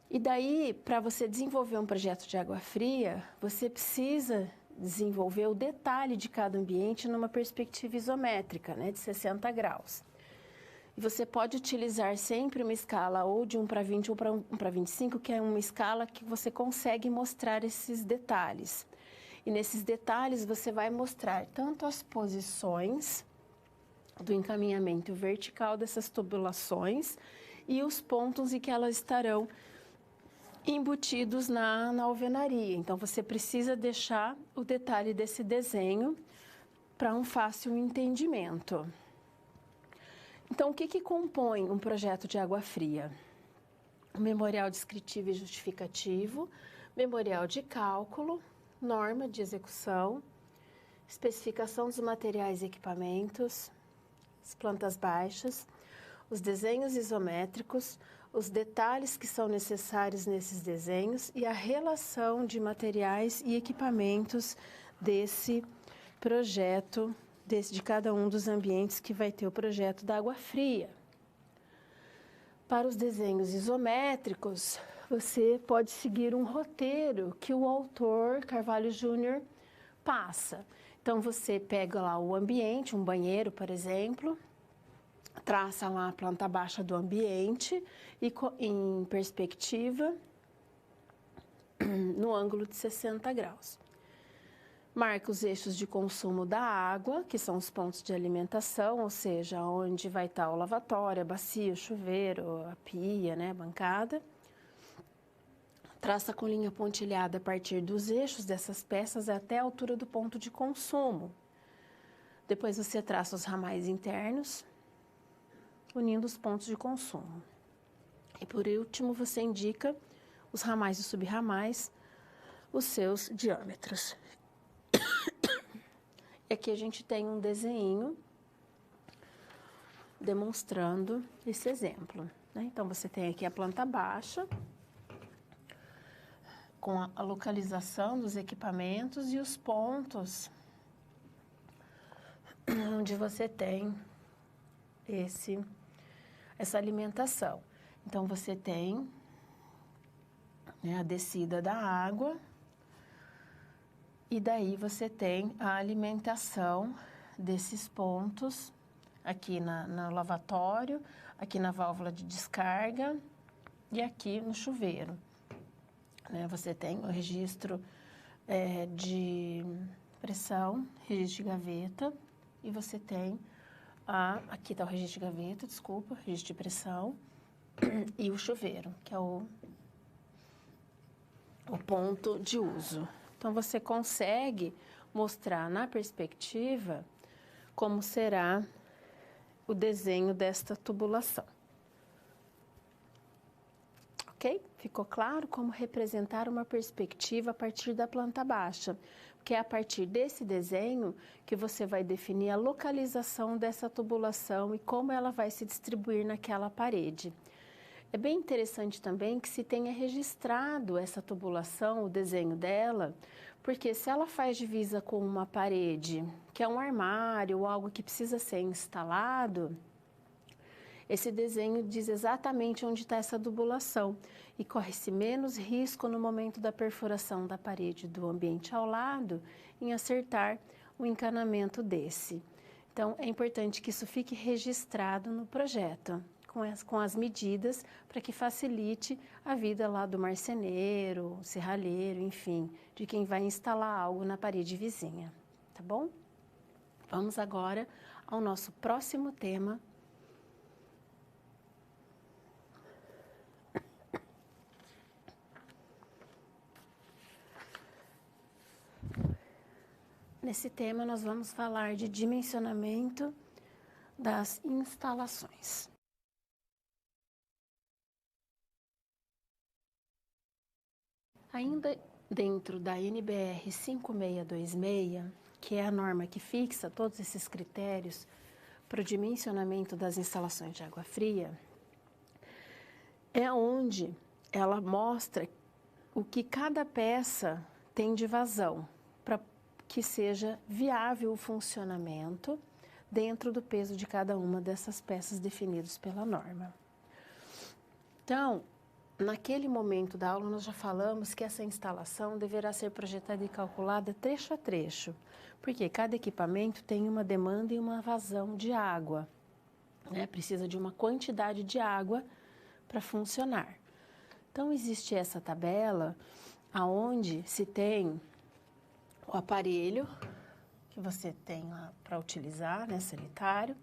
Speaker 1: E daí, para você desenvolver um projeto de água fria, você precisa desenvolver o detalhe de cada ambiente numa perspectiva isométrica, né, de 60 graus. E você pode utilizar sempre uma escala ou de 1 para 20 ou para 1 para 25, que é uma escala que você consegue mostrar esses detalhes. E nesses detalhes você vai mostrar tanto as posições do encaminhamento vertical dessas tubulações e os pontos em que elas estarão embutidos na alvenaria. Então, você precisa deixar o detalhe desse desenho para um fácil entendimento. Então, o que compõe um projeto de água fria? O memorial descritivo e justificativo, memorial de cálculo, norma de execução, especificação dos materiais e equipamentos, as plantas baixas, os desenhos isométricos, os detalhes que são necessários nesses desenhos e a relação de materiais e equipamentos desse projeto, de cada um dos ambientes que vai ter o projeto da água fria. Para os desenhos isométricos, você pode seguir um roteiro que o autor Carvalho Júnior passa. Então, você pega lá o ambiente, um banheiro, por exemplo, traça lá a planta baixa do ambiente e em perspectiva no ângulo de 60 graus. Marca os eixos de consumo da água, que são os pontos de alimentação, ou seja, onde vai estar o lavatório, a bacia, o chuveiro, a pia, né, a bancada. Traça com linha pontilhada a partir dos eixos dessas peças até a altura do ponto de consumo. Depois você traça os ramais internos, unindo os pontos de consumo. E por último, você indica os ramais e subramais, os seus diâmetros. E aqui a gente tem um desenho demonstrando esse exemplo, né? Então, você tem aqui a planta baixa, com a localização dos equipamentos e os pontos onde você tem essa alimentação. Então, você tem, né, a descida da água e daí você tem a alimentação desses pontos aqui no lavatório, aqui na válvula de descarga e aqui no chuveiro. Né, você tem o registro de pressão, registro de gaveta, e você tem aqui está o registro de gaveta, desculpa, registro de pressão, e o chuveiro, que é o ponto de uso. Então, você consegue mostrar na perspectiva como será o desenho desta tubulação. Ok? Ficou claro como representar uma perspectiva a partir da planta baixa, porque é a partir desse desenho que você vai definir a localização dessa tubulação e como ela vai se distribuir naquela parede. É bem interessante também que se tenha registrado essa tubulação, o desenho dela, porque se ela faz divisa com uma parede, que é um armário ou algo que precisa ser instalado, esse desenho diz exatamente onde está essa tubulação e corre-se menos risco no momento da perfuração da parede do ambiente ao lado em acertar o encanamento desse. Então, é importante que isso fique registrado no projeto, com as medidas, para que facilite a vida lá do marceneiro, serralheiro, enfim, de quem vai instalar algo na parede vizinha, tá bom? Vamos agora ao nosso próximo tema. Nesse tema, nós vamos falar de dimensionamento das instalações. Ainda dentro da NBR 5626, que é a norma que fixa todos esses critérios para o dimensionamento das instalações de água fria, é onde ela mostra o que cada peça tem de vazão, para que seja viável o funcionamento dentro do peso de cada uma dessas peças definidos pela norma. Então, naquele momento da aula, nós já falamos que essa instalação deverá ser projetada e calculada trecho a trecho, porque cada equipamento tem uma demanda e uma vazão de água, né? Precisa de uma quantidade de água para funcionar. Então, existe essa tabela aonde se tem o aparelho que você tem lá para utilizar, né, sanitário,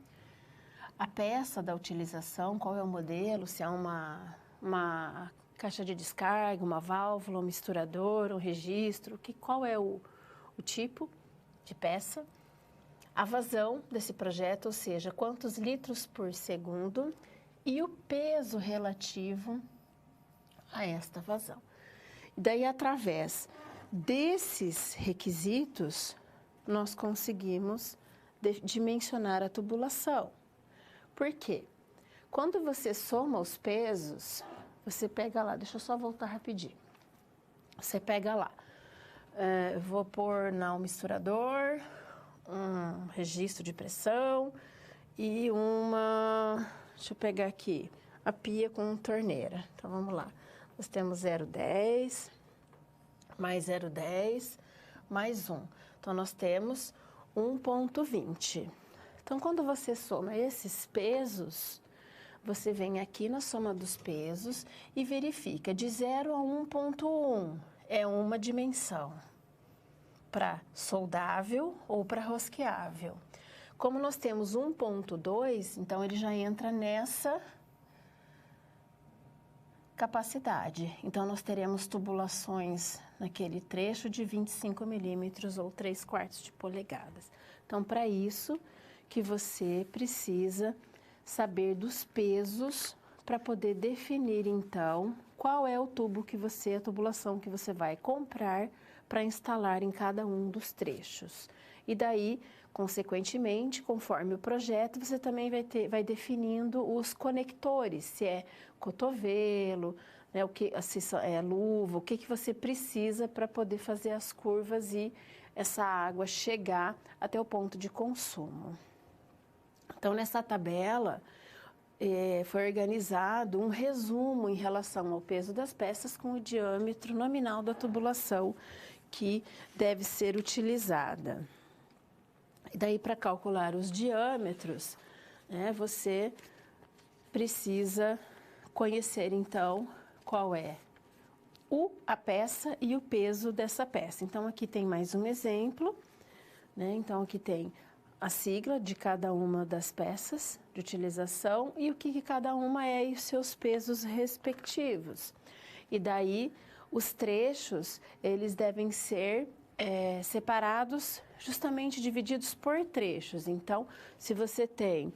Speaker 1: a peça da utilização, qual é o modelo, se é uma caixa de descarga, uma válvula, um misturador, um registro, qual é o tipo de peça, a vazão desse projeto, ou seja, quantos litros por segundo e o peso relativo a esta vazão. Daí, através desses requisitos, nós conseguimos dimensionar a tubulação. Por quê? Quando você soma os pesos, você pega lá, deixa eu só voltar rapidinho. Você pega lá, eu vou pôr um misturador, um registro de pressão e deixa eu pegar aqui, a pia com torneira. Então, vamos lá. Nós temos 0,10, mais 0,10, mais 1. Então, nós temos 1,20. Então, quando você soma esses pesos, você vem aqui na soma dos pesos e verifica de 0 a 1,1 é uma dimensão para soldável ou para rosqueável. Como nós temos 1,2, então ele já entra nessa capacidade. Então, nós teremos tubulações naquele trecho de 25 milímetros ou 3/4 de polegadas. Então, para isso que você precisa saber dos pesos para poder definir, então, qual é o tubo a tubulação que você vai comprar para instalar em cada um dos trechos. E daí, consequentemente, conforme o projeto, você também vai definindo os conectores, se é cotovelo, né, se é luva, o que você precisa para poder fazer as curvas e essa água chegar até o ponto de consumo. Então, nessa tabela, foi organizado um resumo em relação ao peso das peças com o diâmetro nominal da tubulação que deve ser utilizada. E daí, para calcular os diâmetros, né, você precisa conhecer, então, qual é a peça e o peso dessa peça. Então, aqui tem mais um exemplo, né? Então, aqui tem a sigla de cada uma das peças de utilização e o que cada uma é e os seus pesos respectivos. E daí, os trechos, eles devem ser separados, justamente divididos por trechos. Então, se você tem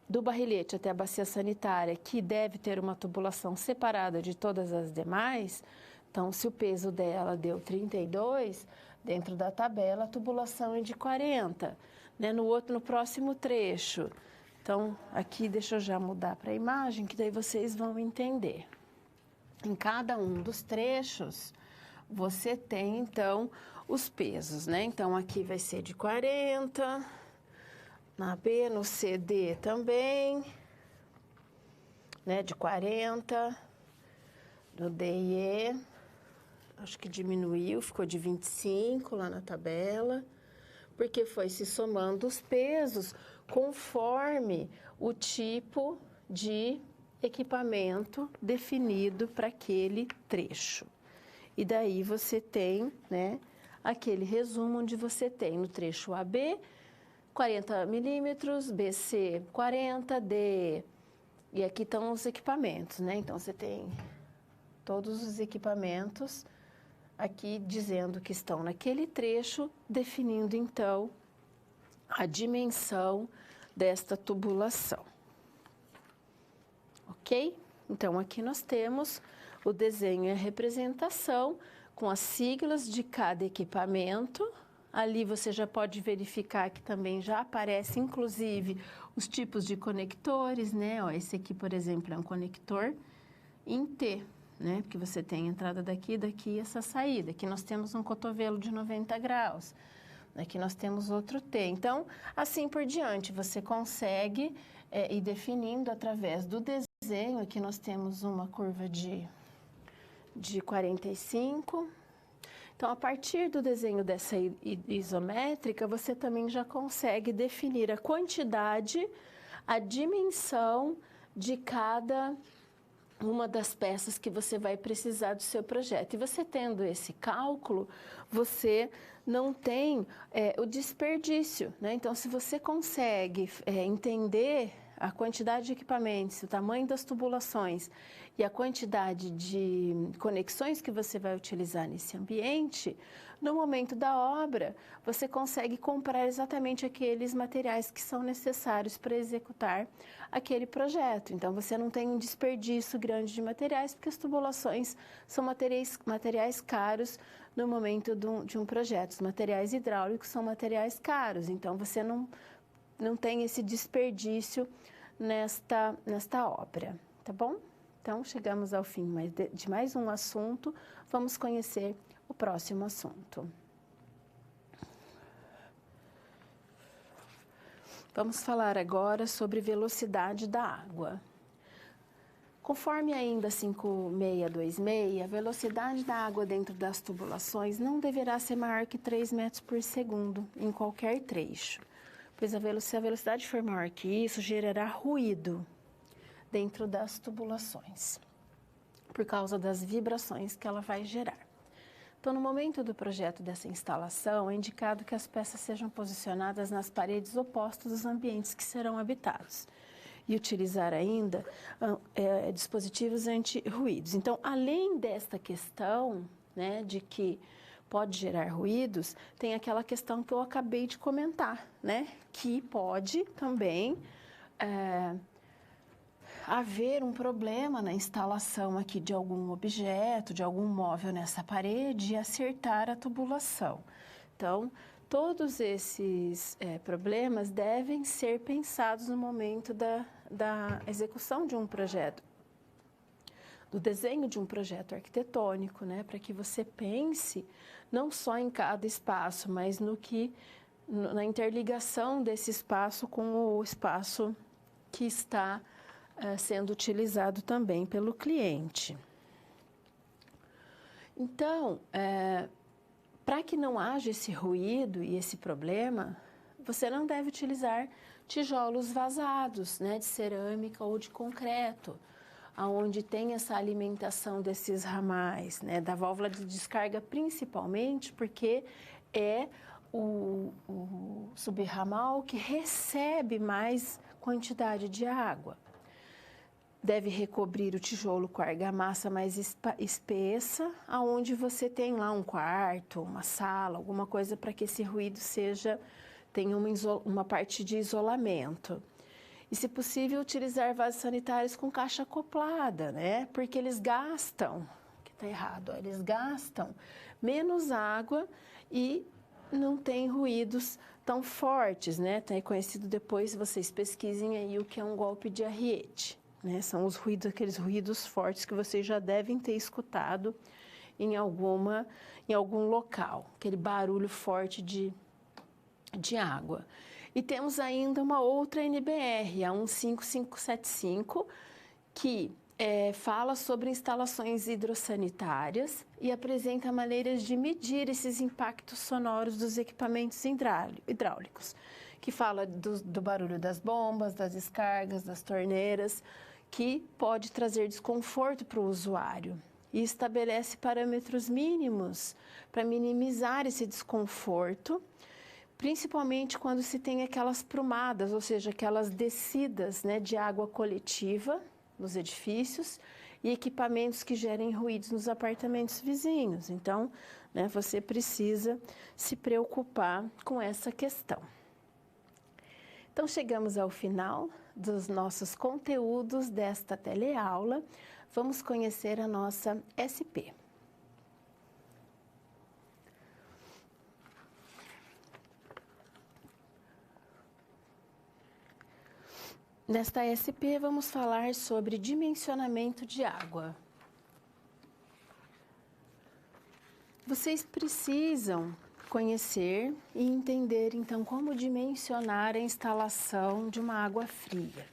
Speaker 1: do barrilhete até a bacia sanitária, que deve ter uma tubulação separada de todas as demais, então, se o peso dela deu 32, dentro da tabela, a tubulação é de 40. Né? No próximo trecho. Então, aqui deixa eu já mudar para a imagem, que daí vocês vão entender. Em cada um dos trechos, você tem, então, os pesos, né? Então, aqui vai ser de 40, na B, no CD também, né? De 40, no D e E, acho que diminuiu, ficou de 25 lá na tabela, porque foi se somando os pesos conforme o tipo de equipamento definido para aquele trecho. E daí você tem, né, aquele resumo onde você tem no trecho AB 40 milímetros, BC 40, D, e aqui estão os equipamentos, né? Então você tem todos os equipamentos aqui dizendo que estão naquele trecho, definindo então a dimensão desta tubulação. Ok? Então, aqui nós temos o desenho e a representação com as siglas de cada equipamento. Ali você já pode verificar que também já aparece, inclusive, os tipos de conectores, né? Ó, esse aqui, por exemplo, é um conector em T, né? Porque você tem a entrada daqui, daqui, essa saída. Aqui nós temos um cotovelo de 90 graus. Aqui nós temos outro T. Então, assim por diante, você consegue ir definindo através do desenho. Aqui nós temos uma curva de 45. Então, a partir do desenho dessa isométrica, você também já consegue definir a quantidade, a dimensão de cada uma das peças que você vai precisar do seu projeto. E você tendo esse cálculo, você não tem o desperdício, né? Então, se você consegue entender a quantidade de equipamentos, o tamanho das tubulações e a quantidade de conexões que você vai utilizar nesse ambiente, no momento da obra, você consegue comprar exatamente aqueles materiais que são necessários para executar aquele projeto. Então, você não tem um desperdício grande de materiais, porque as tubulações são materiais caros no momento de um projeto. Os materiais hidráulicos são materiais caros, então você não tem esse desperdício nesta obra, tá bom? Então, chegamos ao fim de mais um assunto, vamos conhecer o próximo assunto. Vamos falar agora sobre velocidade da água. Conforme ainda 5626, a velocidade da água dentro das tubulações não deverá ser maior que 3 metros por segundo em qualquer trecho, pois se a velocidade for maior que isso, gerará ruído dentro das tubulações, por causa das vibrações que ela vai gerar. Então, no momento do projeto dessa instalação, é indicado que as peças sejam posicionadas nas paredes opostas dos ambientes que serão habitados e utilizar ainda dispositivos anti-ruídos. Então, além desta questão, né, de que pode gerar ruídos, tem aquela questão que eu acabei de comentar, né, que pode também haver um problema na instalação aqui de algum objeto, de algum móvel nessa parede e acertar a tubulação. Então, todos esses problemas devem ser pensados no momento da execução de um projeto, do desenho de um projeto arquitetônico, né? Para que você pense não só em cada espaço, mas na interligação desse espaço com o espaço que está sendo utilizado também pelo cliente. Então, para que não haja esse ruído e esse problema, você não deve utilizar tijolos vazados, né, de cerâmica ou de concreto, onde tem essa alimentação desses ramais, né, da válvula de descarga principalmente, porque é o subramal que recebe mais quantidade de água. Deve recobrir o tijolo com argamassa mais espessa, aonde você tem lá um quarto, uma sala, alguma coisa para que esse ruído tenha uma parte de isolamento. E, se possível, utilizar vasos sanitários com caixa acoplada, né? Porque eles gastam, que está errado, eles gastam menos água e não tem ruídos tão fortes, né? Tá conhecido depois, vocês pesquisem aí o que é um golpe de arriete. Né, são os ruídos, aqueles ruídos fortes que vocês já devem ter escutado em algum local, aquele barulho forte de água. E temos ainda uma outra NBR, a 15575, que fala sobre instalações hidrossanitárias e apresenta maneiras de medir esses impactos sonoros dos equipamentos hidráulicos, que fala do barulho das bombas, das descargas, das torneiras, que pode trazer desconforto para o usuário e estabelece parâmetros mínimos para minimizar esse desconforto, principalmente quando se tem aquelas prumadas, ou seja, aquelas descidas, né, de água coletiva nos edifícios e equipamentos que gerem ruídos nos apartamentos vizinhos. Então, né, você precisa se preocupar com essa questão. Então, chegamos ao final dos nossos conteúdos desta teleaula. Vamos conhecer a nossa SP. Nesta SP, vamos falar sobre dimensionamento de água. Vocês precisam conhecer e entender, então, como dimensionar a instalação de uma água fria.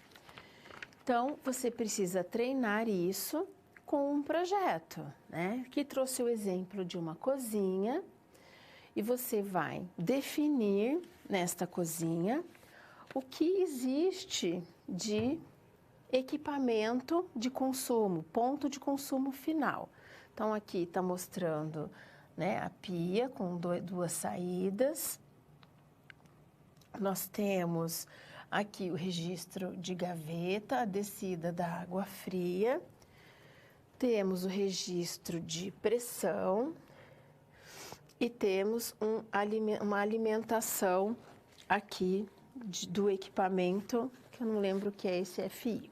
Speaker 1: Então, você precisa treinar isso com um projeto, né? Que trouxe o exemplo de uma cozinha e você vai definir nesta cozinha o que existe de equipamento de consumo, ponto de consumo final. Então, aqui está mostrando, né, a pia com duas saídas. Nós temos aqui o registro de gaveta, a descida da água fria. Temos o registro de pressão e temos uma alimentação aqui do equipamento, que eu não lembro o que é esse FI.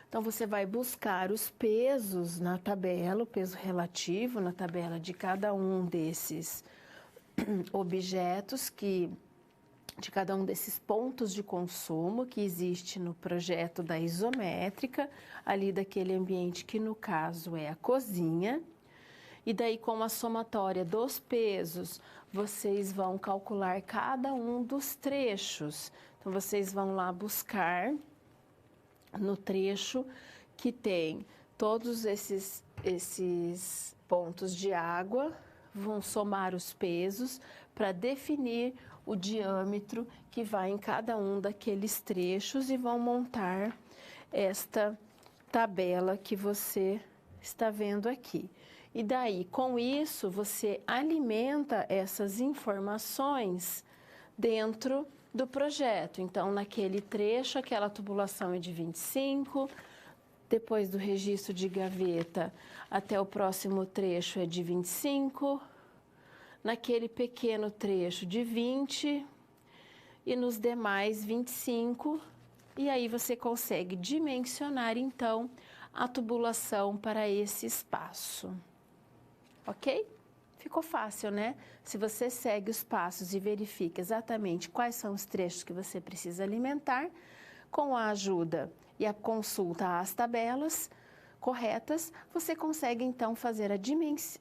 Speaker 1: Então, você vai buscar os pesos na tabela, o peso relativo na tabela de cada um desses objetos, de cada um desses pontos de consumo que existe no projeto da isométrica, ali daquele ambiente que no caso é a cozinha. E daí, com a somatória dos pesos, vocês vão calcular cada um dos trechos. Então, vocês vão lá buscar no trecho que tem todos esses pontos de água, vão somar os pesos para definir o diâmetro que vai em cada um daqueles trechos e vão montar esta tabela que você está vendo aqui. E daí, com isso, você alimenta essas informações dentro do projeto. Então, naquele trecho, aquela tubulação é de 25, depois do registro de gaveta até o próximo trecho é de 25, naquele pequeno trecho de 20 e nos demais 25, e aí você consegue dimensionar então a tubulação para esse espaço. Ok? Ficou fácil, né? Se você segue os passos e verifica exatamente quais são os trechos que você precisa alimentar, com a ajuda e a consulta às tabelas corretas, você consegue então fazer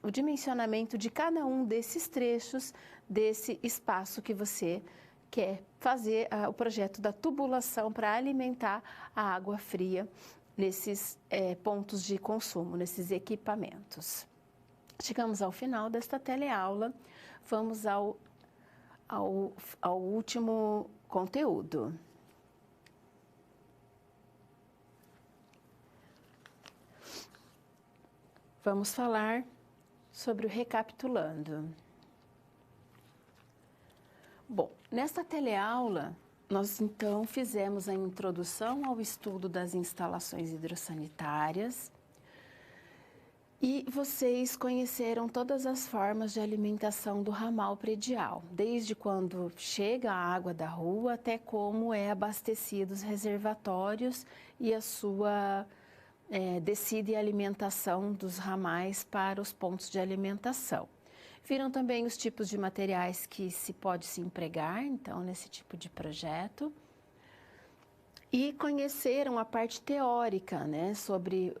Speaker 1: o dimensionamento de cada um desses trechos desse espaço que você quer fazer o projeto da tubulação para alimentar a água fria nesses pontos de consumo, nesses equipamentos. Chegamos ao final desta teleaula, vamos ao último conteúdo. Vamos falar sobre o recapitulando. Bom, nesta teleaula, nós então fizemos a introdução ao estudo das instalações hidrossanitárias e vocês conheceram todas as formas de alimentação do ramal predial, desde quando chega a água da rua até como é abastecido os reservatórios e a sua descida e alimentação dos ramais para os pontos de alimentação. Viram também os tipos de materiais que pode se empregar, então, nesse tipo de projeto. E conheceram a parte teórica, né, sobre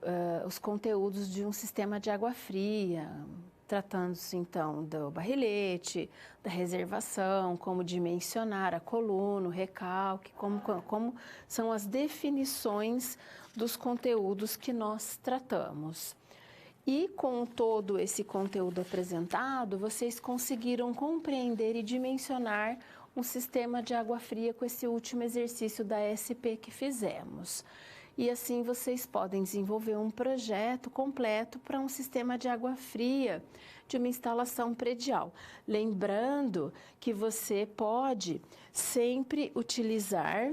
Speaker 1: os conteúdos de um sistema de água fria, tratando-se, então, do barrilete, da reservação, como dimensionar a coluna, o recalque, como são as definições dos conteúdos que nós tratamos. E com todo esse conteúdo apresentado, vocês conseguiram compreender e dimensionar um sistema de água fria com esse último exercício da SP que fizemos. E assim vocês podem desenvolver um projeto completo para um sistema de água fria de uma instalação predial. Lembrando que você pode sempre utilizar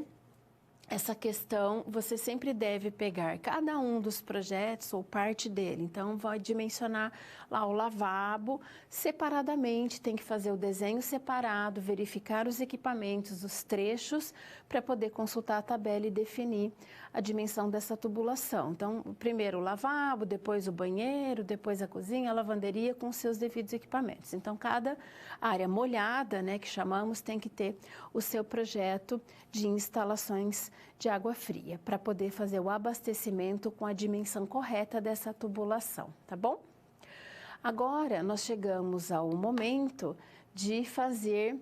Speaker 1: essa questão, você sempre deve pegar cada um dos projetos ou parte dele. Então, vai dimensionar lá o lavabo separadamente, tem que fazer o desenho separado, verificar os equipamentos, os trechos, para poder consultar a tabela e definir a dimensão dessa tubulação. Então, primeiro o lavabo, depois o banheiro, depois a cozinha, a lavanderia com seus devidos equipamentos. Então, cada área molhada, né, que chamamos, tem que ter o seu projeto de instalações de água fria, para poder fazer o abastecimento com a dimensão correta dessa tubulação, tá bom? Agora, nós chegamos ao momento de fazer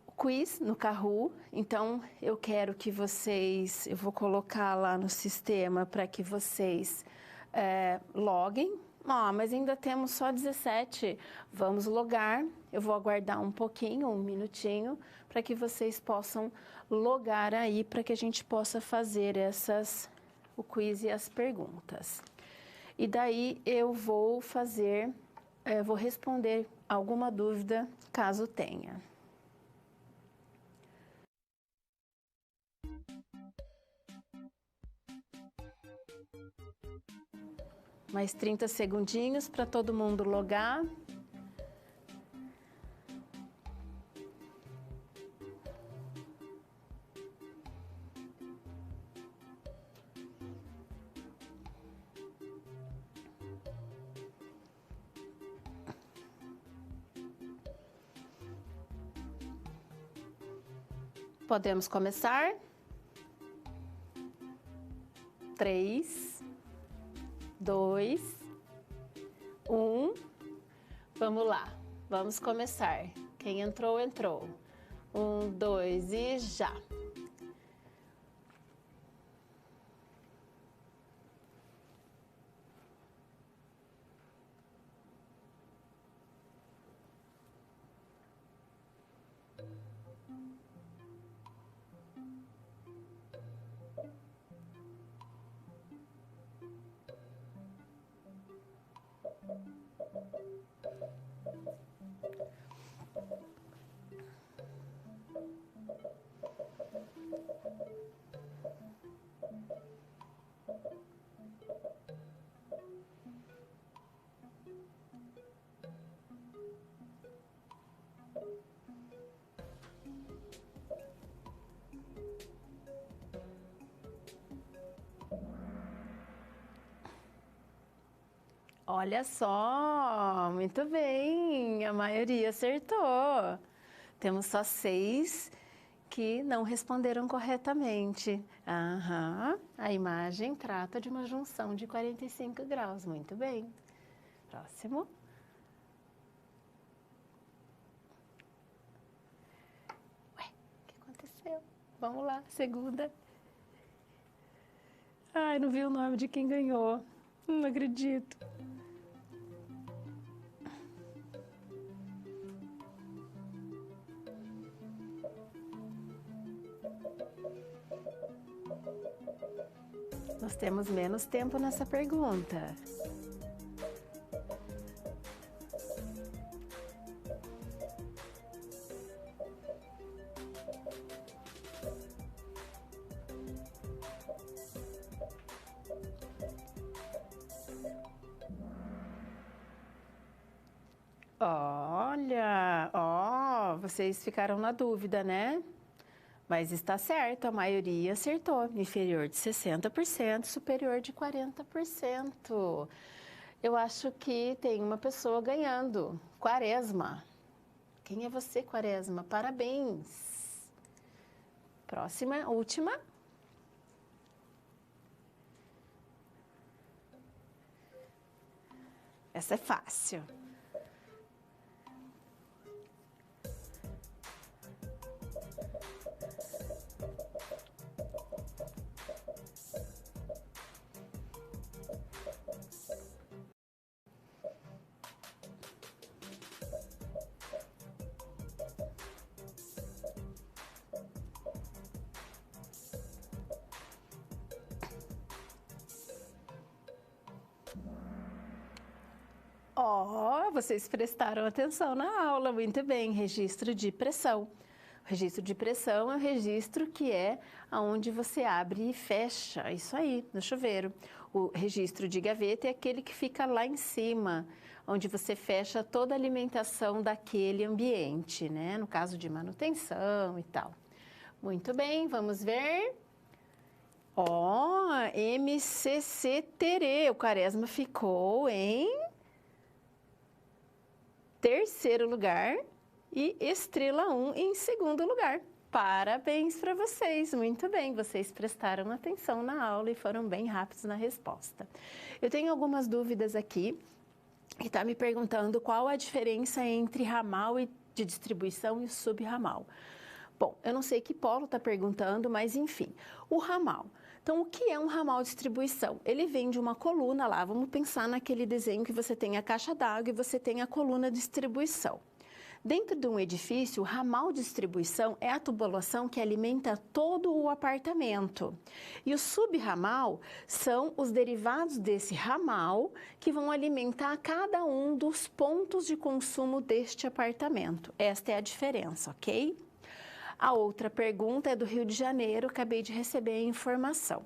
Speaker 1: o quiz no Kahoot. Então, eu quero que vocês, eu vou colocar lá no sistema para que vocês loguem. Mas ainda temos só 17. Vamos logar. Eu vou aguardar um pouquinho, um minutinho, para que vocês possam logar aí, para que a gente possa fazer o quiz e as perguntas. E daí eu vou vou responder alguma dúvida, caso tenha. Mais 30 segundinhos para todo mundo logar. Podemos começar. 3, 2, 1. Vamos lá, vamos começar. Quem entrou, entrou. 1, 2 e já. Olha só, muito bem, a maioria acertou. Temos só 6 que não responderam corretamente. Aham, a imagem trata de uma junção de 45 graus, muito bem. Próximo. Ué, o que aconteceu? Vamos lá, segunda. Ai, não vi o nome de quem ganhou. Não acredito. Nós temos menos tempo nessa pergunta. Olha, ó, vocês ficaram na dúvida, né? Mas está certo, a maioria acertou. Inferior de 60%, superior de 40%. Eu acho que tem uma pessoa ganhando. Quaresma. Quem é você, Quaresma? Parabéns. Próxima, última. Essa é fácil. Ó, vocês prestaram atenção na aula, muito bem, registro de pressão. O registro de pressão é o registro que é onde você abre e fecha, isso aí, no chuveiro. O registro de gaveta é aquele que fica lá em cima, onde você fecha toda a alimentação daquele ambiente, né? No caso de manutenção e tal. Muito bem, vamos ver. Ó, MCC Terê, o Quaresma ficou em terceiro lugar e Estrela 1 em segundo lugar. Parabéns para vocês, muito bem, vocês prestaram atenção na aula e foram bem rápidos na resposta. Eu tenho algumas dúvidas aqui e está me perguntando qual a diferença entre ramal de distribuição e subramal. Bom, eu não sei que polo está perguntando, mas enfim, o ramal. Então, o que é um ramal de distribuição? Ele vem de uma coluna lá, vamos pensar naquele desenho que você tem a caixa d'água e você tem a coluna de distribuição. Dentro de um edifício, o ramal de distribuição é a tubulação que alimenta todo o apartamento. E o subramal são os derivados desse ramal que vão alimentar cada um dos pontos de consumo deste apartamento. Esta é a diferença, ok? A outra pergunta é do Rio de Janeiro, acabei de receber a informação.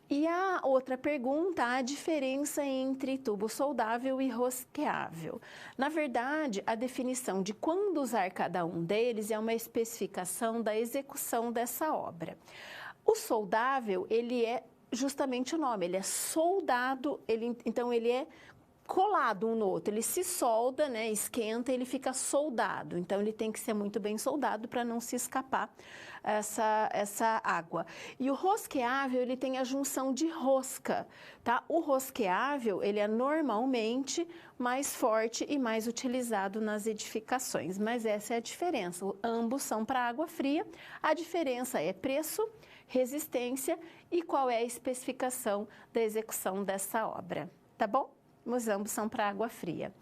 Speaker 2: E a outra pergunta, a diferença entre tubo soldável e rosqueável. Na verdade, a definição de quando usar cada um deles é uma especificação da execução dessa obra. O soldável, ele é justamente o nome, ele é soldado, então ele é colado um no outro, ele se solda, né, esquenta, ele fica soldado, então ele tem que ser muito bem soldado para não se escapar essa água. E o rosqueável, ele tem a junção de rosca, tá? O rosqueável, ele é normalmente mais forte e mais utilizado nas edificações, mas essa é a diferença, ambos são para água fria, a diferença é preço, resistência e qual é a especificação da execução dessa obra, tá bom? Os ambos são para água fria.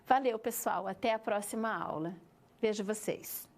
Speaker 2: Valeu, pessoal. Até a próxima aula. Vejo vocês.